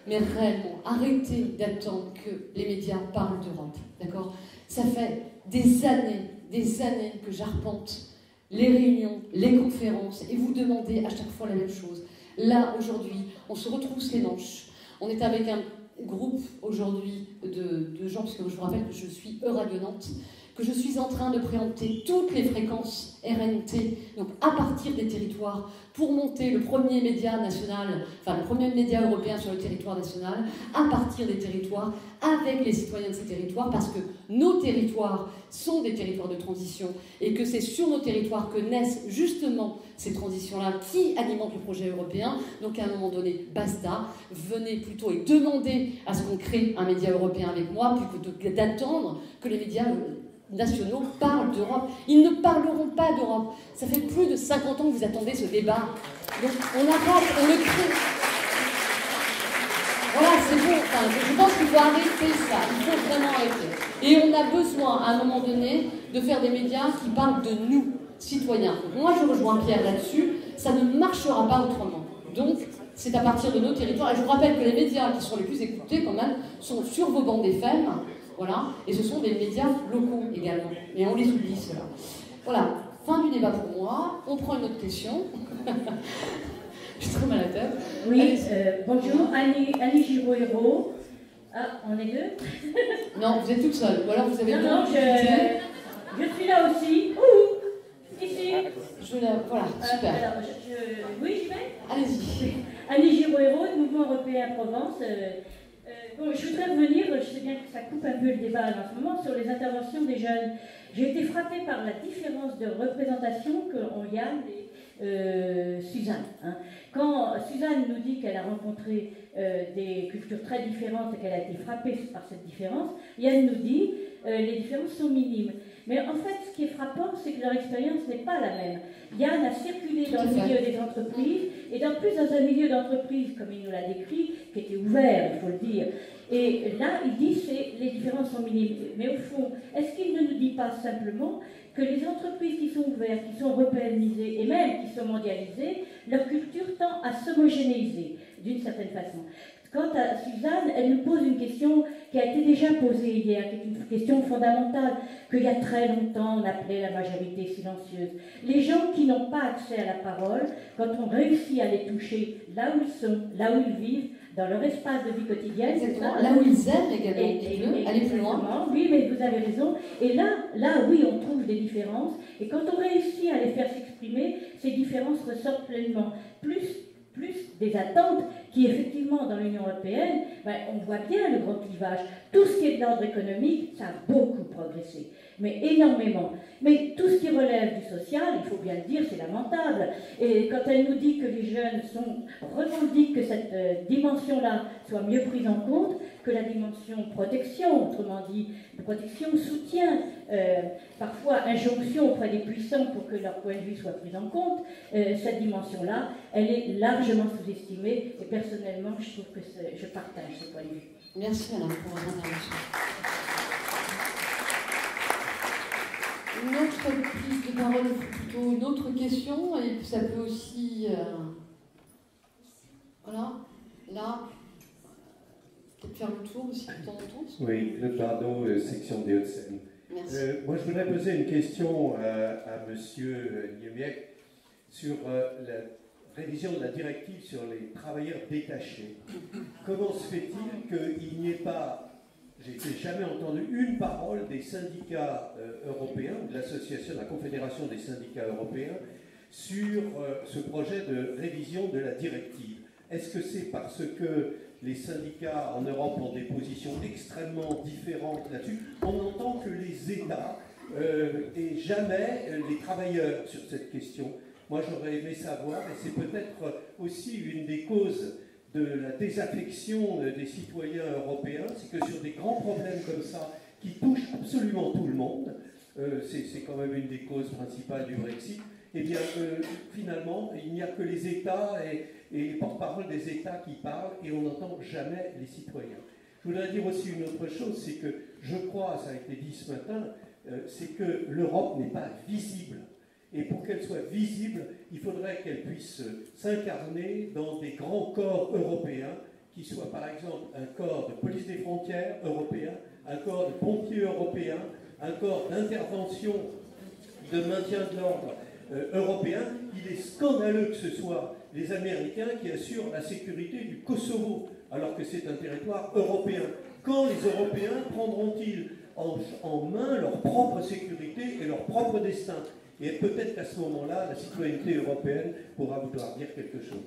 mais réellement, arrêtez d'attendre que les médias parlent d'Europe, d'accord? Ça fait des années que j'arpente les réunions, les conférences, et vous demandez à chaque fois la même chose. Là, aujourd'hui, on se retrousse les manches. On est avec un groupe aujourd'hui de gens, parce que je vous rappelle que je suis Euradio Nantes, que je suis en train de préempter toutes les fréquences RNT, donc à partir des territoires, pour monter le premier média national, enfin le premier média européen sur le territoire national, à partir des territoires, avec les citoyens de ces territoires, parce que nos territoires sont des territoires de transition, et que c'est sur nos territoires que naissent justement ces transitions-là qui alimentent le projet européen. Donc à un moment donné, basta, venez plutôt et demandez à ce qu'on crée un média européen avec moi, plutôt que d'attendre que les médias nationaux parlent d'Europe. Ils ne parleront pas d'Europe. Ça fait plus de 50 ans que vous attendez ce débat. Donc on arrête, on le crée. Voilà, c'est bon. Enfin, je pense qu'il faut arrêter ça. Il faut vraiment arrêter. Et on a besoin, à un moment donné, de faire des médias qui parlent de nous, citoyens. Donc, moi, je rejoins Pierre là-dessus. Ça ne marchera pas autrement. Donc, c'est à partir de nos territoires. Et je vous rappelle que les médias qui sont les plus écoutés, quand même, sont sur vos bancs d'FM. Voilà, et ce sont des médias locaux également. Mais on les oublie, ceux-là. Voilà, fin du débat pour moi. On prend une autre question. Je suis trop mal à la tête. Oui, bonjour, Annie Giroux-Hérault. Ah, on est deux? Non, vous êtes toute seule. Ou alors vous avez non, je suis là aussi. Ouh, ici. Voilà, super. Alors, oui, je vais. Allez-y. Annie Giroux-Hérault, Mouvement Européen Provence. Bon, je voudrais revenir, je sais bien que ça coupe un peu le débat en ce moment, sur les interventions des jeunes. J'ai été frappée par la différence de représentation qu'ont Yann et Suzanne. Hein. Quand Suzanne nous dit qu'elle a rencontré des cultures très différentes et qu'elle a été frappée par cette différence, Yann nous dit les différences sont minimes. Mais en fait, ce qui est frappant, c'est que leur expérience n'est pas la même. Yann a circulé dans le milieu des entreprises, et plus dans un milieu d'entreprise, comme il nous l'a décrit, qui était ouvert, il faut le dire. Et là, il dit que les différences sont minimes. Mais au fond, est-ce qu'il ne nous dit pas simplement que les entreprises qui sont ouvertes, qui sont européanisées, et même qui sont mondialisées, leur culture tend à s'homogénéiser, d'une certaine façon. Quant à Suzanne, elle nous pose une question qui a été déjà posée hier, qui est une question fondamentale, qu'il y a très longtemps on appelait la majorité silencieuse. Les gens qui n'ont pas accès à la parole, quand on réussit à les toucher là où ils sont, là où ils vivent, dans leur espace de vie quotidienne. Exactement, là où ils aiment également, aller plus loin. Oui, mais vous avez raison. Et là, oui, on trouve des différences. Et quand on réussit à les faire s'exprimer, ces différences ressortent pleinement. Plus des attentes qui, effectivement, dans l'Union européenne, on voit bien le grand clivage. Tout ce qui est de l'ordre économique, ça a beaucoup progressé, mais énormément. Mais tout ce qui relève du social, il faut bien le dire, c'est lamentable. Et quand elle nous dit que les jeunes revendiquent que cette dimension-là soit mieux prise en compte, que la dimension protection, autrement dit, protection, soutien, parfois injonction auprès des puissants pour que leur point de vue soit pris en compte, cette dimension-là, elle est largement sous-estimée, et personnellement, je trouve que je partage ce point de vue. Merci Madame pour votre intervention. Une autre prise de parole, plutôt une autre question, et ça peut aussi... Voilà, là, peut-être faire le tour aussi de temps en temps. Oui, le Bardot, section des Hauts-de-Seine. Merci. Moi, je voudrais poser une question à M. Niemiec sur la révision de la directive sur les travailleurs détachés. Comment se fait-il qu'il n'y ait pas, j'ai jamais entendu une parole des syndicats européens, de l'association, de la Confédération des syndicats européens, sur ce projet de révision de la directive? Est-ce que c'est parce que les syndicats en Europe ont des positions extrêmement différentes là-dessus? On n'entend que les États et jamais les travailleurs sur cette question. Moi, j'aurais aimé savoir, et c'est peut-être aussi une des causes de la désaffection des citoyens européens, c'est que sur des grands problèmes comme ça, qui touchent absolument tout le monde, c'est quand même une des causes principales du Brexit, eh bien, finalement, il n'y a que les États et les porte-parole des États qui parlent, et on n'entend jamais les citoyens. Je voudrais dire aussi une autre chose, c'est que je crois, ça a été dit ce matin, c'est que l'Europe n'est pas visible. Et pour qu'elle soit visible, il faudrait qu'elle puisse s'incarner dans des grands corps européens, qui soient par exemple un corps de police des frontières européen, un corps de pompiers européens, un corps d'intervention de maintien de l'ordre européen. Il est scandaleux que ce soit les Américains qui assurent la sécurité du Kosovo, alors que c'est un territoire européen. Quand les Européens prendront-ils en main leur propre sécurité et leur propre destin? Et peut-être qu'à ce moment-là, la citoyenneté européenne pourra vouloir dire quelque chose.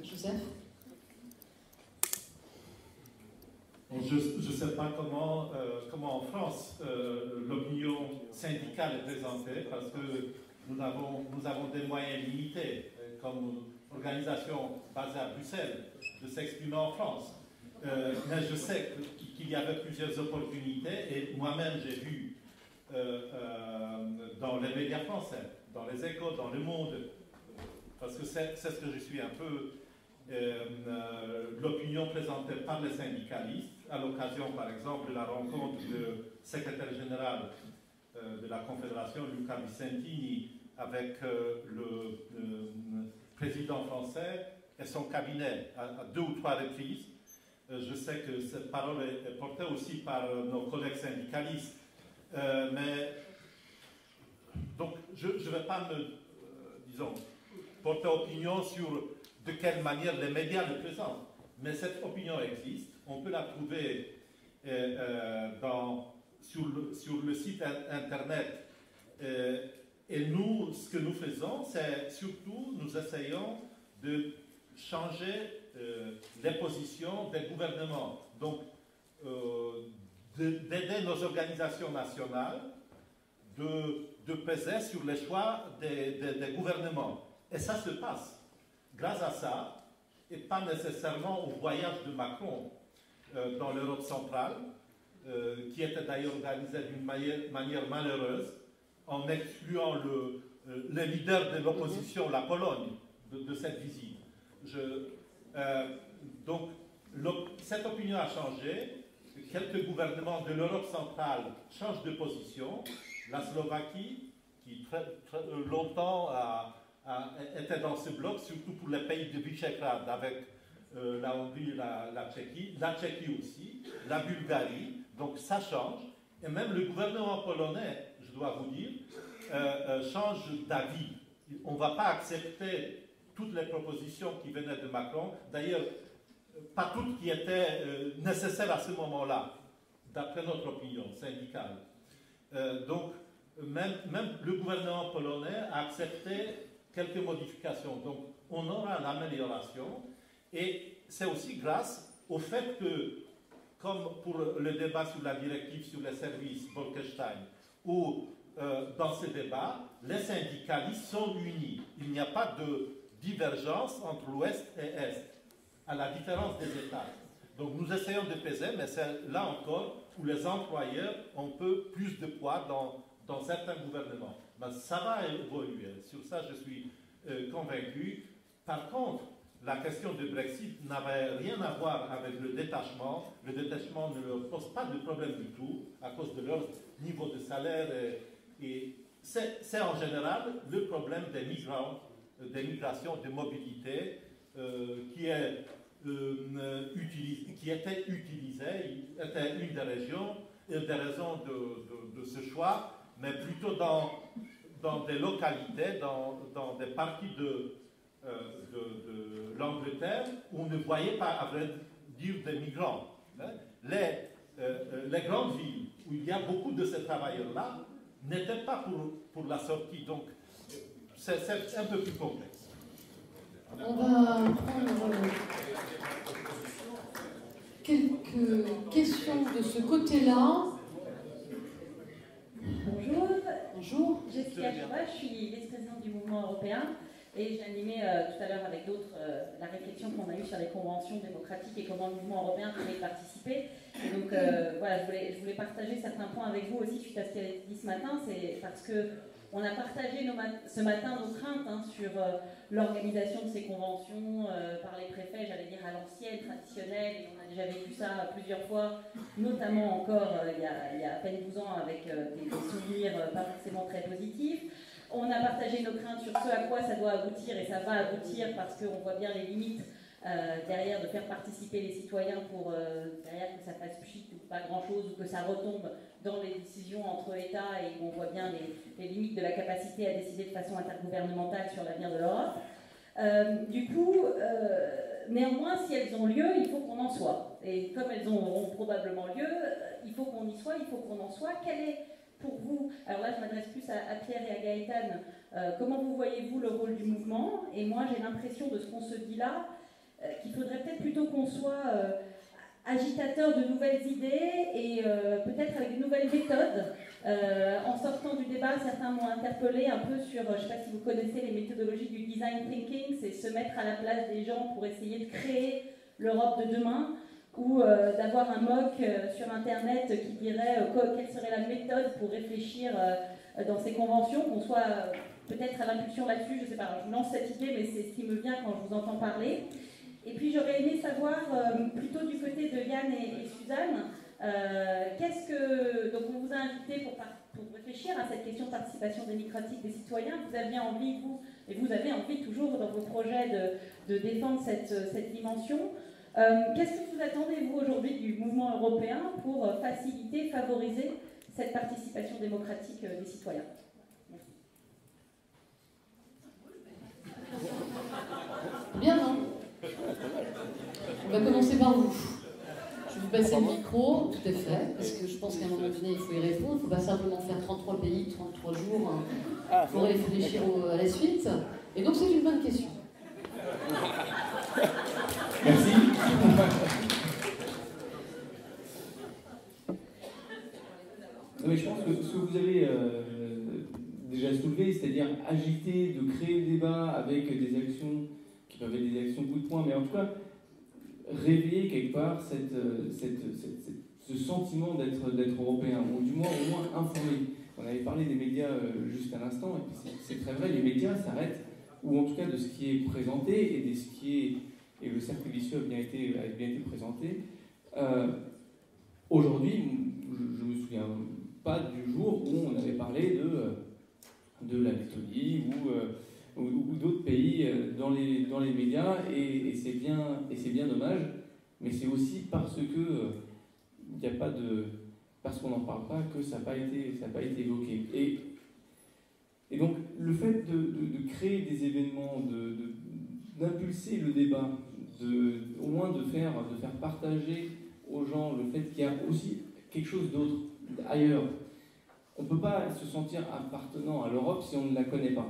Joseph? Je ne sais pas comment en France l'opinion syndicale est présentée, parce que nous avons des moyens limités comme organisation basée à Bruxelles de s'exprimer en France. Mais je sais qu'il y avait plusieurs opportunités, et moi-même j'ai vu dans les médias français, dans les Échos, dans Le Monde, parce que c'est ce que je suis un peu, l'opinion présentée par les syndicalistes, à l'occasion par exemple de la rencontre du secrétaire général de la Confédération, Luca Vicentini, avec le président français et son cabinet à 2 ou 3 reprises. Je sais que cette parole est portée aussi par nos collègues syndicalistes, mais donc je ne vais pas disons, porter opinion sur de quelle manière les médias le présentent, mais cette opinion existe, on peut la trouver sur le site internet, et nous, ce que nous faisons, c'est surtout, nous essayons de changer les positions des gouvernements, donc d'aider nos organisations nationales de peser sur les choix des gouvernements. Et ça se passe grâce à ça, et pas nécessairement au voyage de Macron dans l'Europe centrale, qui était d'ailleurs organisé d'une manière malheureuse, en excluant le leader de l'opposition, la Pologne, de cette visite. Donc, cette opinion a changé. Quelques gouvernements de l'Europe centrale changent de position. La Slovaquie, qui très longtemps était dans ce bloc, surtout pour les pays de Visegrad, avec la Hongrie, la Tchéquie aussi, la Bulgarie. Donc ça change. Et même le gouvernement polonais, je dois vous dire, change d'avis. On ne va pas accepter toutes les propositions qui venaient de Macron, d'ailleurs, pas toutes qui étaient nécessaires à ce moment-là, d'après notre opinion syndicale. Donc, même le gouvernement polonais a accepté quelques modifications. Donc, on aura l'amélioration, et c'est aussi grâce au fait que, comme pour le débat sur la directive sur les services Bolkestein, où dans ce débat, les syndicalistes sont unis. Il n'y a pas de divergence entre l'Ouest et l'Est, à la différence des États. Donc nous essayons de peser, mais c'est là encore où les employeurs ont peu plus de poids dans certains gouvernements. Mais ça va évoluer, sur ça je suis convaincu. Par contre, la question du Brexit n'avait rien à voir avec le détachement. Le détachement ne leur pose pas de problème du tout, à cause de leur niveau de salaire. Et c'est en général le problème des migrants, des migrations, de mobilité, qui était utilisée, était une des raisons de ce choix, mais plutôt dans des localités, dans des parties de l'Angleterre où on ne voyait pas, à vrai dire, des migrants. Les grandes villes où il y a beaucoup de ces travailleurs-là n'étaient pas pour la sortie. Donc, c'est un peu plus complexe. On va prendre quelques questions de ce côté-là. Bonjour. Bonjour. Jessica Chouba, je suis vice-présidente du mouvement européen et j'ai animé tout à l'heure avec d'autres la réflexion qu'on a eue sur les conventions démocratiques et comment le mouvement européen pouvait y participer. Et donc voilà, je voulais partager certains points avec vous aussi suite à ce qui a été dit ce matin. C'est parce que on a partagé ce matin nos craintes sur l'organisation de ces conventions par les préfets, j'allais dire à l'ancienne, traditionnelle, et on a déjà vécu ça plusieurs fois, notamment encore il y a à peine 12 ans avec des souvenirs pas forcément très positifs. On a partagé nos craintes sur ce à quoi ça doit aboutir, et ça va aboutir parce qu'on voit bien les limites derrière de faire participer les citoyens pour derrière que ça fasse pchit ou pas grand-chose, ou que ça retombe dans les décisions entre États, et on voit bien les limites de la capacité à décider de façon intergouvernementale sur l'avenir de l'Europe. Du coup, néanmoins, si elles ont lieu, il faut qu'on en soit. Et comme elles auront probablement lieu, il faut qu'on y soit, il faut qu'on en soit. Quel est pour vous, alors là je m'adresse plus à Pierre et à Gaëtan, comment vous voyez-vous le rôle du mouvement? Et moi j'ai l'impression de ce qu'on se dit là, qu'il faudrait peut-être plutôt qu'on soit agitateur de nouvelles idées et peut-être avec de nouvelles méthodes. En sortant du débat, certains m'ont interpellé un peu sur, je ne sais pas si vous connaissez les méthodologies du design thinking, c'est se mettre à la place des gens pour essayer de créer l'Europe de demain, ou d'avoir un mock sur Internet qui dirait quelle serait la méthode pour réfléchir dans ces conventions, qu'on soit peut-être à l'impulsion là-dessus, je ne sais pas, je vous lance cette idée, mais c'est ce qui me vient quand je vous entends parler. Et puis j'aurais aimé savoir, plutôt du côté de Yann et Suzanne, donc on vous a invité pour réfléchir à cette question de participation démocratique des citoyens. Vous aviez envie, vous, et vous avez envie toujours dans vos projets de défendre cette dimension. Qu'est-ce que vous attendez, vous, aujourd'hui, du mouvement européen pour faciliter, favoriser cette participation démocratique des citoyens? Merci. Bien, non? On va commencer par vous. Je vais vous passer le micro, tout à fait, parce que je pense qu'à un moment donné, il faut y répondre. Il ne faut pas simplement faire 33 pays, 33 jours pour réfléchir à la suite. Et donc, c'est une bonne question. Merci. Mais je pense que ce que vous avez déjà soulevé, c'est-à-dire agiter, de créer le débat avec des actions qui peuvent être des actions coup de poing, mais en tout cas réveiller quelque part ce sentiment d'être européen, ou du moins au moins informé. On avait parlé des médias juste à l'instant, et puis c'est très vrai, les médias s'arrêtent, ou en tout cas de ce qui est présenté et de ce qui est. Et le cercle vicieux a bien été présenté. Aujourd'hui, je ne me souviens pas du jour où on avait parlé de la Lettonie ou d'autres pays dans les médias, et c'est bien dommage, mais c'est aussi parce qu'on n'en parle pas que ça n'a pas été évoqué. Et donc le fait de créer des événements, d'impulser le débat, au moins de faire partager aux gens le fait qu'il y a aussi quelque chose d'autre ailleurs. On ne peut pas se sentir appartenant à l'Europe si on ne la connaît pas.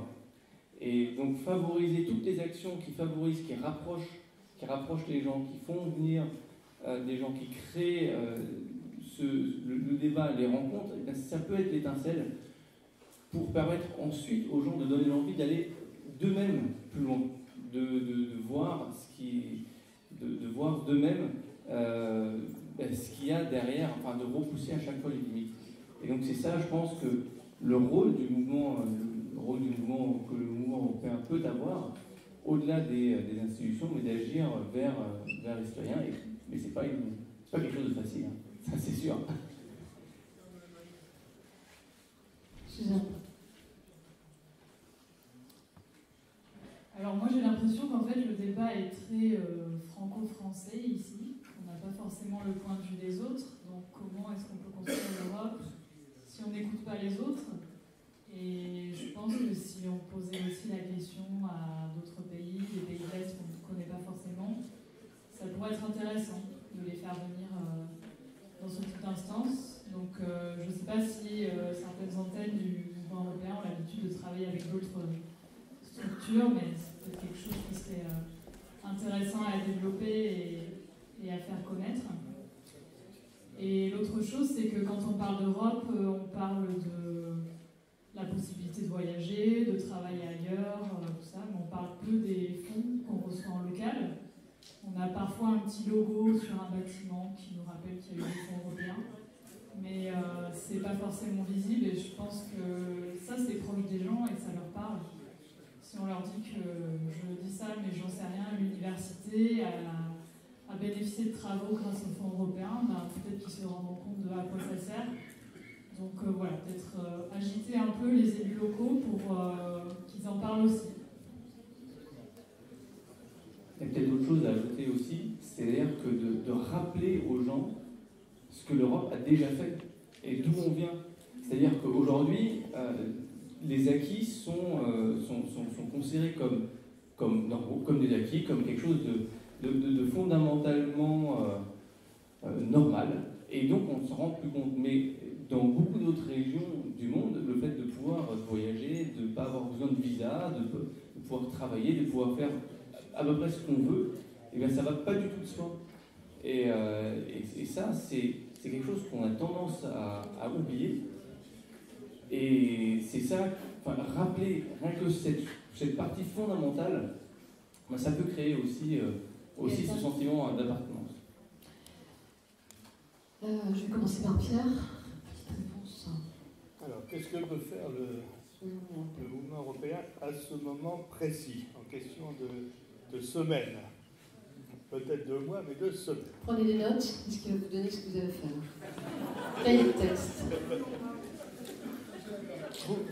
Et donc favoriser toutes les actions qui favorisent, qui rapprochent les gens, qui font venir des gens, qui créent le débat, les rencontres, et bien ça peut être l'étincelle pour permettre ensuite aux gens de donner l'envie d'aller d'eux-mêmes plus loin, de voir de voir d'eux-mêmes ce qu'il y a derrière, enfin de repousser à chaque fois les limites. Et donc c'est ça, je pense, que le rôle du mouvement que le mouvement européen peut avoir, au-delà des institutions, mais d'agir vers les citoyens. Mais c'est pas quelque chose de facile, hein. Ça c'est sûr. Suzanne. Alors moi j'ai l'impression qu'en fait le débat est très franco-français ici. On n'a pas forcément le point de vue des autres. Donc comment est-ce qu'on peut construire l'Europe si on n'écoute pas les autres. Et je pense que si on posait aussi la question à d'autres pays, des pays de l'Est qu'on ne connaît pas forcément, ça pourrait être intéressant de les faire venir dans ce type d'instance. Donc je ne sais pas si certaines antennes du mouvement européen ont l'habitude de travailler avec d'autres structures, mais c'est peut-être quelque chose qui serait intéressant à développer et à faire connaître. Et l'autre chose, c'est que quand on parle d'Europe, on parle de la possibilité de voyager, de travailler ailleurs, tout ça, mais on parle peu des fonds qu'on reçoit en local. On a parfois un petit logo sur un bâtiment qui nous rappelle qu'il y a eu des fonds européens, mais c'est pas forcément visible et je pense que ça c'est proche des gens et ça leur parle. Si on leur dit que, je dis ça mais j'en sais rien, l'université a bénéficié de travaux grâce aux fonds européens, ben, peut-être qu'ils se rendront compte de à quoi ça sert. Donc voilà, peut-être agiter un peu les élus locaux pour qu'ils en parlent aussi. Il y a peut-être d'autres choses à ajouter aussi, c'est-à-dire que de rappeler aux gens ce que l'Europe a déjà fait et d'où on vient. C'est-à-dire qu'aujourd'hui, les acquis sont considérés comme normaux, comme des acquis, comme quelque chose de fondamentalement normal. Et donc on ne s'en rend plus compte. Mais dans beaucoup d'autres régions du monde, le fait de pouvoir voyager, de ne pas avoir besoin de visa, de pouvoir travailler, de pouvoir faire à peu près ce qu'on veut, eh bien ça ne va pas du tout de soi. Et ça, c'est quelque chose qu'on a tendance à oublier. Et c'est ça, enfin, rappeler rien que cette partie fondamentale, ben, ça peut créer aussi ce sentiment d'appartenance. Je vais commencer par Pierre. Petite réponse. Alors, qu'est-ce que peut faire le mouvement européen à ce moment précis, en question de semaines? Peut-être 2 mois, mais 2 semaines. Prenez des notes, parce qu'il va vous donner ce que vous avez à faire. Cahier de texte.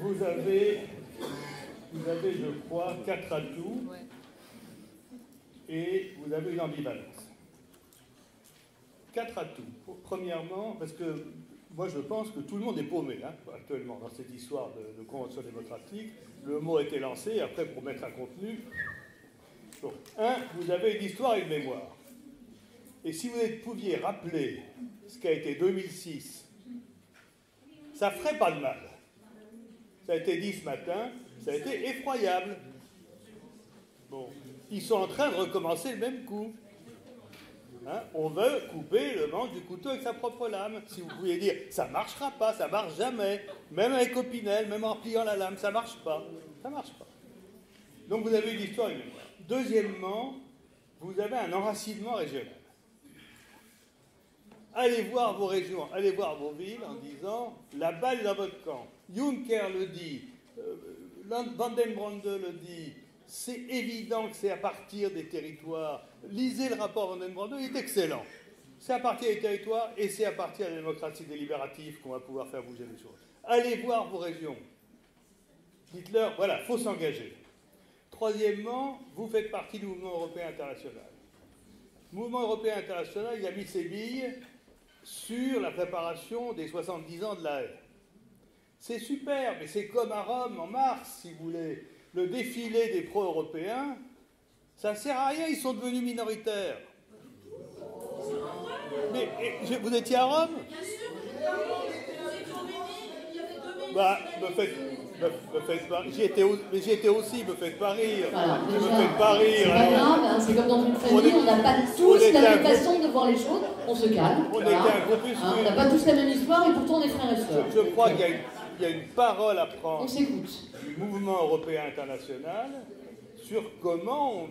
Vous avez, je crois, 4 atouts, et vous avez une ambivalence. 4 atouts. Premièrement, parce que moi je pense que tout le monde est paumé actuellement dans cette histoire de convention démocratique. Le mot a été lancé, et après pour mettre un contenu. Bon. Vous avez une histoire et une mémoire. Et si vous pouviez rappeler ce qu'a été 2006, ça ne ferait pas de mal. Ça a été dit ce matin, ça a été effroyable. Bon, ils sont en train de recommencer le même coup. On veut couper le manche du couteau avec sa propre lame. Si vous pouviez dire, ça ne marchera pas, ça ne marche jamais. Même avec Opinel, même en pliant la lame, ça ne marche pas. Ça ne marche pas. Donc vous avez une histoire et une mémoire. Deuxièmement, vous avez un enracinement régional. Allez voir vos régions, allez voir vos villes en disant, la balle est dans votre camp. Juncker le dit, Van den Brande le dit, c'est évident que c'est à partir des territoires. Lisez le rapport Van den Brande, il est excellent. C'est à partir des territoires et c'est à partir de la démocratie délibérative qu'on va pouvoir faire bouger les choses. Allez voir vos régions. Dites-leur, voilà, il faut s'engager. Troisièmement, vous faites partie du mouvement européen international. Le mouvement européen international, il a mis ses billes sur la préparation des 70 ans de la haie. C'est super, mais c'est comme à Rome en mars, si vous voulez. Le défilé des pro-européens, ça ne sert à rien, ils sont devenus minoritaires. Mais vous étiez à Rome? Bah, me faites pas. J'y étais aussi, me faites pas rire. Voilà, me faites pas rire. C'est pas grave, hein, c'est comme dans une famille, on n'a pas tous la même façon de voir les choses, on se calme. On n'a pas tous la même histoire et pourtant on est frères et sœurs. Je crois qu'il y a une parole à prendre on s'écoute. Du mouvement européen international sur comment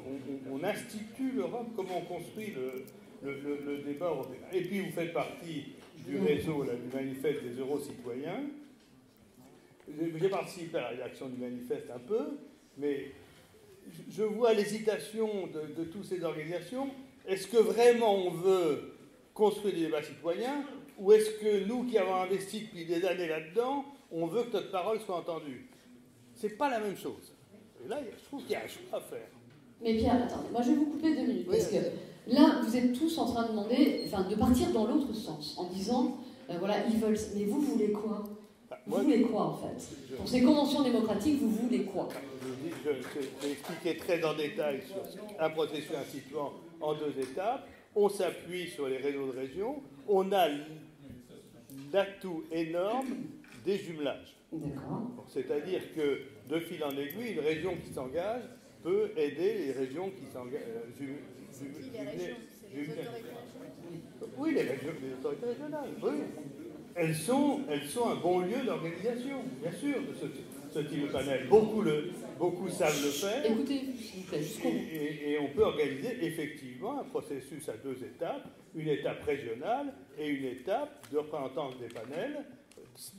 on institue l'Europe, comment on construit le débat européen. Et puis vous faites partie du réseau, là, du manifeste des euro-citoyens. J'ai participé à la rédaction du manifeste un peu, mais je vois l'hésitation de toutes ces organisations. Est-ce que vraiment on veut construire des débats citoyens, ou est-ce que nous qui avons investi depuis des années là-dedans, on veut que notre parole soit entendue? C'est pas la même chose. Et là, je trouve qu'il y a un choix à faire. Mais Pierre, attendez, moi je vais vous couper 2 minutes, parce que là, vous êtes tous en train de demander, de partir dans l'autre sens, en disant, voilà, ils veulent, mais vous voulez quoi? Vous voulez quoi en fait? Pour ces conventions démocratiques, vous voulez quoi? Je vais expliquer très en détail sur un processus instituant en 2 étapes. On s'appuie sur les réseaux de régions. On a l'atout énorme des jumelages. C'est-à-dire que, de fil en aiguille, une région qui s'engage peut aider les régions qui s'engagent. Oui, les autorités régionales, oui. Elles sont un bon lieu d'organisation, bien sûr, de ce type de panel. Beaucoup savent le faire. Écoutez, s'il vous plaît, jusqu'au bout. Et on peut organiser effectivement un processus à 2 étapes, une étape régionale et une étape de représentance des panels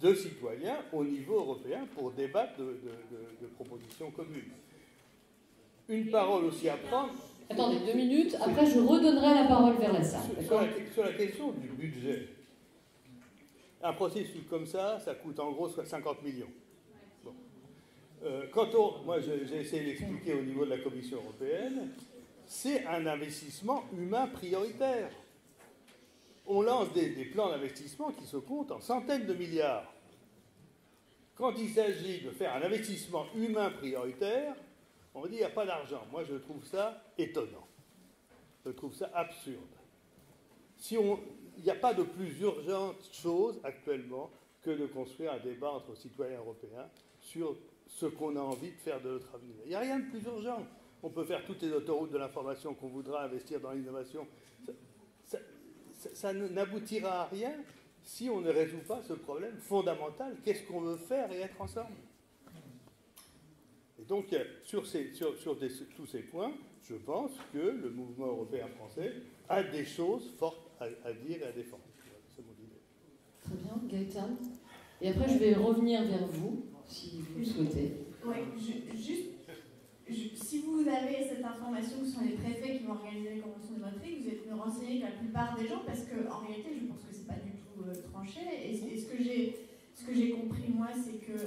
de citoyens au niveau européen pour débattre de propositions communes. Une parole aussi à prendre. Attendez 2 minutes, après je redonnerai la parole vers la salle. Sur la question du budget, un processus comme ça coûte en gros 50 millions. Bon. Moi j'ai essayé d'expliquer au niveau de la Commission européenne, c'est un investissement humain prioritaire. On lance des plans d'investissement qui se comptent en centaines de milliards. Quand il s'agit de faire un investissement humain prioritaire, on dit qu'il n'y a pas d'argent. Moi, je trouve ça étonnant. Je trouve ça absurde. Il n'y a pas de plus urgente chose actuellement que de construire un débat entre citoyens européens sur ce qu'on a envie de faire de notre avenir. Il n'y a rien de plus urgent. On peut faire toutes les autoroutes de l'information qu'on voudra, investir dans l'innovation. Ça n'aboutira à rien si on ne résout pas ce problème fondamental. Qu'est-ce qu'on veut faire et être ensemble? Et donc, sur tous ces points, je pense que le mouvement européen français a des choses fortes à dire et à défendre. C'est mon idée. Très bien, Gaëtan. Et après, je vais revenir vers vous, si vous le souhaitez. Oui, si vous avez cette information que ce sont les préfets qui vont organiser les conventions démocratiques, vous êtes me renseigner que la plupart des gens, parce qu'en réalité, je pense que c'est pas du tout tranché. Et ce que j'ai compris, moi, c'est que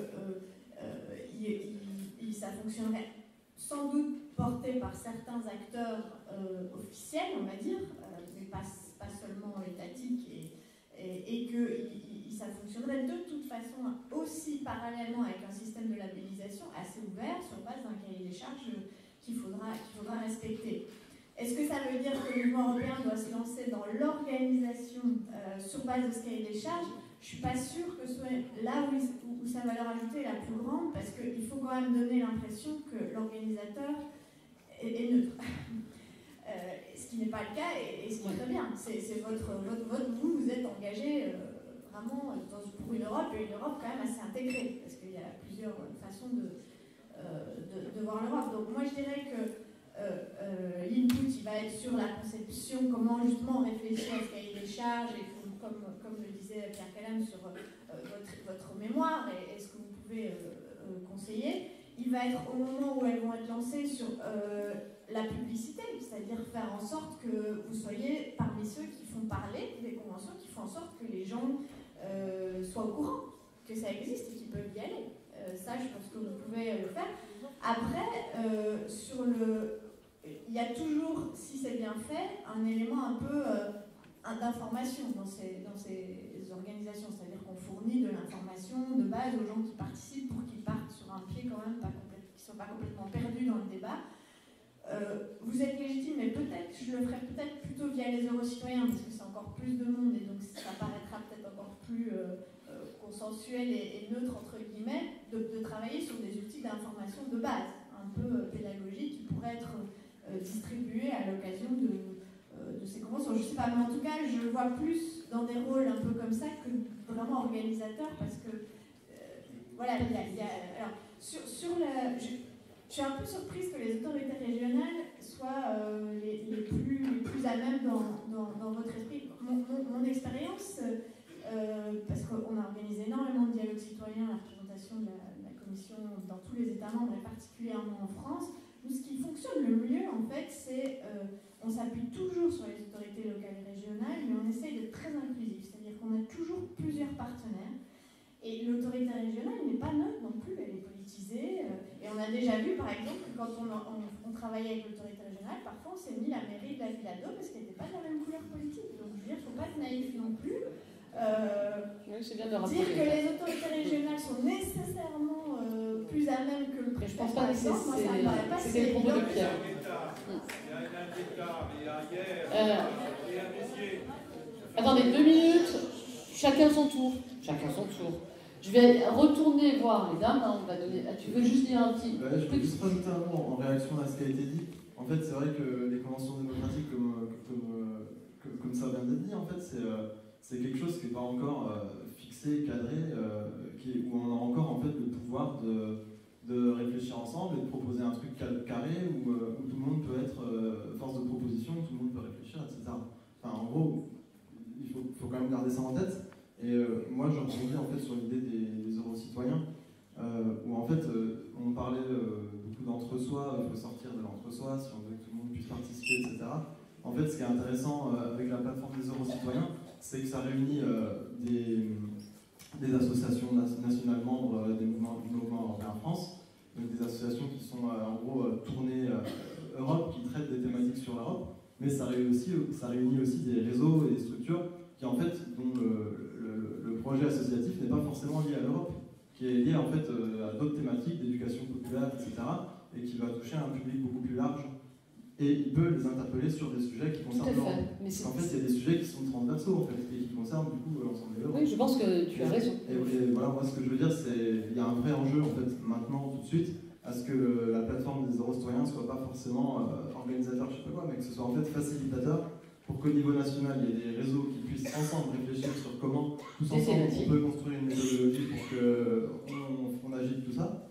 ça fonctionnerait sans doute porté par certains acteurs officiels, on va dire, mais pas seulement étatiques, et que ça fonctionnerait de toute façon aussi parallèlement avec un système de labellisation assez ouvert sur base d'un cahier des charges qu'il faudra respecter. Est-ce que ça veut dire que le mouvement européen doit se lancer dans l'organisation sur base de ce cahier des charges? Je ne suis pas sûre que ce soit là où sa valeur ajoutée est la plus grande, parce qu'il faut quand même donner l'impression que l'organisateur est neutre. Ce qui n'est pas le cas, et ce qui est très bien. C'est vous êtes engagé vraiment pour une Europe, et une Europe quand même assez intégrée, parce qu'il y a plusieurs façons de voir l'Europe. Donc moi je dirais que l'input il va être sur la conception, comment justement réfléchir à ce cahier des charges, et comme le disait Pierre Calame sur votre mémoire et ce que vous pouvez conseiller. Il va être au moment où elles vont être lancées sur la publicité, c'est-à-dire faire en sorte que vous soyez parmi ceux qui font parler des conventions, qui font en sorte que les gens soient au courant que ça existe et qu'ils peuvent y aller. Ça, je pense que vous pouvez le faire. Après, il y a toujours, si c'est bien fait, un élément un peu d'information dans ces organisations, c'est-à-dire qu'on fournit de l'information de base aux gens qui participent pour qu'ils partent sur un pied quand même, qu'ils ne soient pas complètement perdus dans le débat. Vous êtes légitime, mais peut-être, je le ferai peut-être plutôt via les eurocitoyens, parce que c'est encore plus de monde, et donc ça paraîtra peut-être encore plus consensuel et neutre, entre guillemets, de travailler sur des outils d'information de base, un peu pédagogiques, qui pourraient être distribués à l'occasion de ces conventions. Je ne sais pas, mais en tout cas, je le vois plus dans des rôles un peu comme ça que vraiment organisateurs, parce que, voilà, alors, je suis un peu surprise que les autorités régionales soient les plus à même dans votre esprit. Mon expérience, parce qu'on a organisé énormément de dialogues citoyens, la représentation de la Commission dans tous les États membres, et particulièrement en France, où ce qui fonctionne le mieux, en fait, c'est on s'appuie toujours sur les autorités locales et régionales, mais on essaye d'être très inclusif, c'est-à-dire qu'on a toujours plusieurs partenaires. Et l'autorité régionale n'est pas neutre non plus, elle est politisée. Et on a déjà vu, par exemple, que quand on travaillait avec l'autorité régionale, parfois on s'est mis la mairie de la Ville-Ado parce qu'elle n'était pas de la même couleur politique. Donc je veux dire, il ne faut pas être naïf non plus. Dire que les autorités régionales sont nécessairement plus à même que le préfet, par exemple, moi ça me paraît pas si évident que ça. Attendez, 2 minutes, chacun son tour. Chacun son tour. Je vais retourner voir les dames, on va donner... tu veux juste dire un petit... Je peux juste rajouter un mot en réaction à ce qui a été dit. En fait, c'est vrai que les conventions démocratiques, comme ça vient d'être dit, en fait, c'est quelque chose qui n'est pas encore fixé, cadré, où on a encore en fait le pouvoir de réfléchir ensemble et de proposer un truc carré où tout le monde peut être force de proposition, tout le monde peut réfléchir, etc. Enfin, en gros, il faut quand même garder ça en tête. Et moi, je rebondis en fait sur l'idée des euro-citoyens, où en fait, on parlait beaucoup d'entre-soi, il faut sortir de l'entre-soi si on veut que tout le monde puisse participer, etc. En fait, ce qui est intéressant avec la plateforme des euro-citoyens, c'est que ça réunit des associations nationales membres du mouvement européen en France, donc des associations qui sont en gros tournées Europe, qui traitent des thématiques sur l'Europe, mais ça réunit aussi des réseaux et des structures qui en fait, dont le projet associatif n'est pas forcément lié à l'Europe, qui est lié en fait à d'autres thématiques d'éducation populaire, etc., et qui va toucher un public beaucoup plus large. Et il peut les interpeller sur des sujets qui concernent l'Europe. Parce qu'en fait, il y a des sujets qui sont transversaux, en fait, et qui concernent du coup l'ensemble de l'Europe. Oui, je pense que tu as raison. Et voilà, moi, ce que je veux dire, c'est qu'il y a un vrai enjeu, en fait, maintenant, tout de suite, à ce que la plateforme des euro-citoyens ne soit pas forcément organisateur, je sais pas quoi, mais que ce soit en fait facilitateur pour qu'au niveau national, il y ait des réseaux qui puissent ensemble réfléchir sur comment, tous ensemble, on peut construire une méthodologie pour qu'on agite tout ça.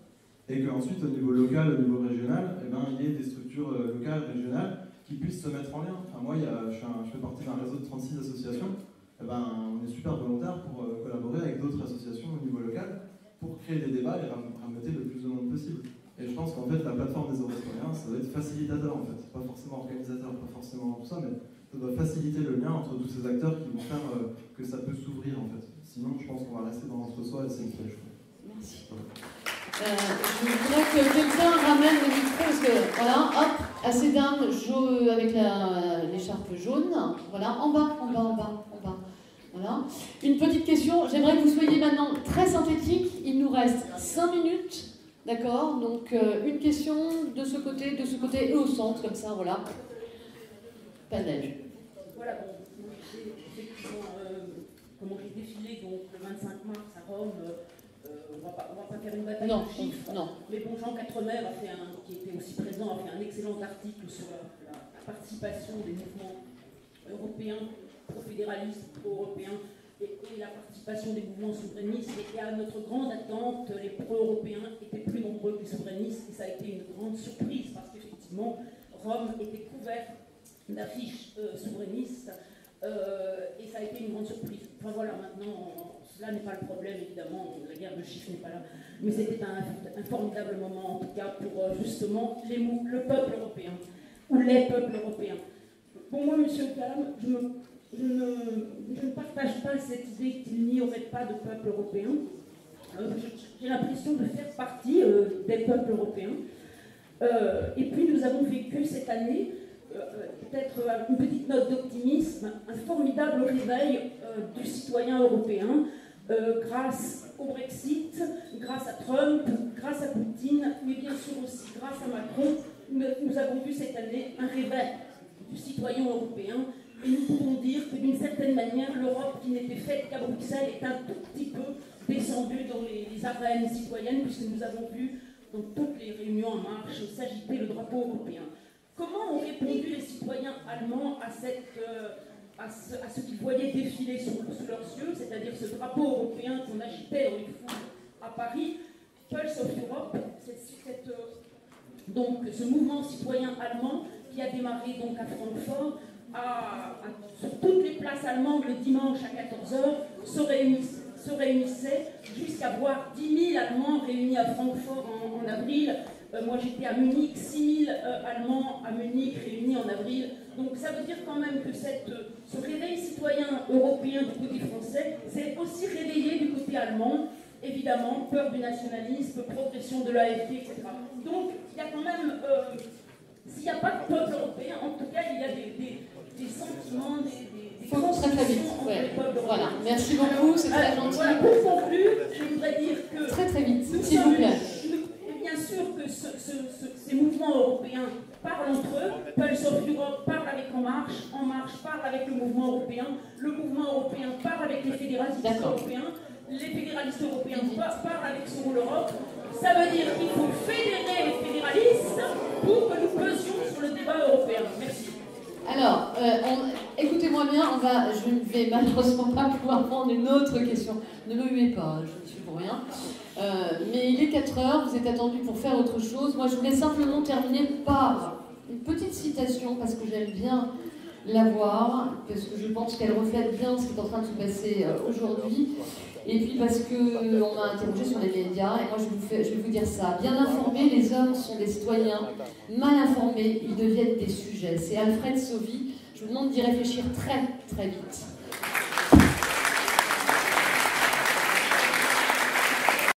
Et qu'ensuite, au niveau local, au niveau régional, eh ben, il y ait des structures locales, régionales, qui puissent se mettre en lien. Enfin, moi, je fais partie d'un réseau de 36 associations. Eh ben, on est super volontaire pour collaborer avec d'autres associations au niveau local pour créer des débats et rameuter le plus de monde possible. Et je pense qu'en fait, la plateforme des euro-citoyens, ça doit être facilitateur, en fait. Pas forcément organisateur, pas forcément tout ça, mais ça doit faciliter le lien entre tous ces acteurs qui vont faire que ça peut s'ouvrir, en fait. Sinon, je pense qu'on va rester dans l'entre-soi et c'est une flèche. Merci. Je voudrais que quelqu'un ramène le micro parce que, voilà, hop, à ces dames avec l'écharpe jaune, voilà, en bas. Voilà. Une petite question, j'aimerais que vous soyez maintenant très synthétique, il nous reste 5 minutes, d'accord? Donc une question de ce côté et au centre, comme ça, voilà. Panel. Voilà, bon, effectivement, comment j'ai défilé donc, le 25 mars à Rome. On va pas faire une bataille de chiffres, mais bon, Jean Quatremer, qui était aussi présent, a fait un excellent article sur la participation des mouvements européens, pro-fédéralistes, pro-européens, et la participation des mouvements souverainistes. Et à notre grande attente, les pro-européens étaient plus nombreux que les souverainistes, et ça a été une grande surprise, parce qu'effectivement, Rome était couvert d'affiches souverainistes, et ça a été une grande surprise. Enfin voilà, maintenant... Cela n'est pas le problème, évidemment, la guerre de chiffres n'est pas là. Mais c'était un formidable moment, en tout cas, pour justement le peuple européen, ou les peuples européens. Pour moi, M. Kalam, je ne partage pas cette idée qu'il n'y aurait pas de peuple européen. J'ai l'impression de faire partie des peuples européens. Et puis, nous avons vécu cette année, peut-être une petite note d'optimisme, un formidable réveil du citoyen européen, grâce au Brexit, grâce à Trump, grâce à Poutine, mais bien sûr aussi grâce à Macron. Nous avons vu cette année un réveil du citoyen européen, et nous pouvons dire que d'une certaine manière, l'Europe qui n'était faite qu'à Bruxelles est un tout petit peu descendue dans les arènes citoyennes, puisque nous avons vu dans toutes les réunions en marche s'agiter le drapeau européen. Comment ont répondu les citoyens allemands à ce qu'ils voyaient défiler sous leurs yeux, c'est-à-dire ce drapeau européen qu'on agitait dans les foules à Paris? Pulse of Europe, donc ce mouvement citoyen allemand qui a démarré donc à Francfort, sur toutes les places allemandes le dimanche à 14h, se réunissait jusqu'à voir 10 000 Allemands réunis à Francfort en avril. Moi j'étais à Munich, 6 000 Allemands à Munich réunis en avril. Donc ça veut dire quand même que ce réveil citoyen européen du côté français s'est aussi réveillé du côté allemand. Évidemment, peur du nationalisme, progression de l'AfD, etc. Donc il y a quand même, s'il n'y a pas de peuple européen, en tout cas il y a des sentiments, des conversations entre les peuples européenne. Voilà, merci beaucoup, c'est très gentil. Voilà, pour conclure, je voudrais dire que... Très très vite, s'il vous plaît. Bien sûr que ces mouvements européens parlent entre eux, Pulse of Europe parle avec En Marche parle avec le mouvement européen parle avec les fédéralistes européens, les fédéralistes européens parlent avec Sur l'Europe. Ça veut dire qu'il faut fédérer les fédéralistes pour que nous pesions sur le débat européen. Merci. Alors, écoutez-moi bien, je ne vais malheureusement pas pouvoir prendre une autre question. Ne me huez pas, je ne suis pour rien. Mais il est 4 heures, vous êtes attendus pour faire autre chose. Moi, je voulais simplement terminer par une petite citation, parce que j'aime bien la voir, parce que je pense qu'elle reflète bien ce qui est en train de se passer aujourd'hui. Et puis parce qu'on m'a interrogé sur les médias, et moi je vais vous dire ça. Bien informés, les hommes sont des citoyens. Mal informés, ils deviennent des sujets. C'est Alfred Sauvy. Je vous demande d'y réfléchir très très vite.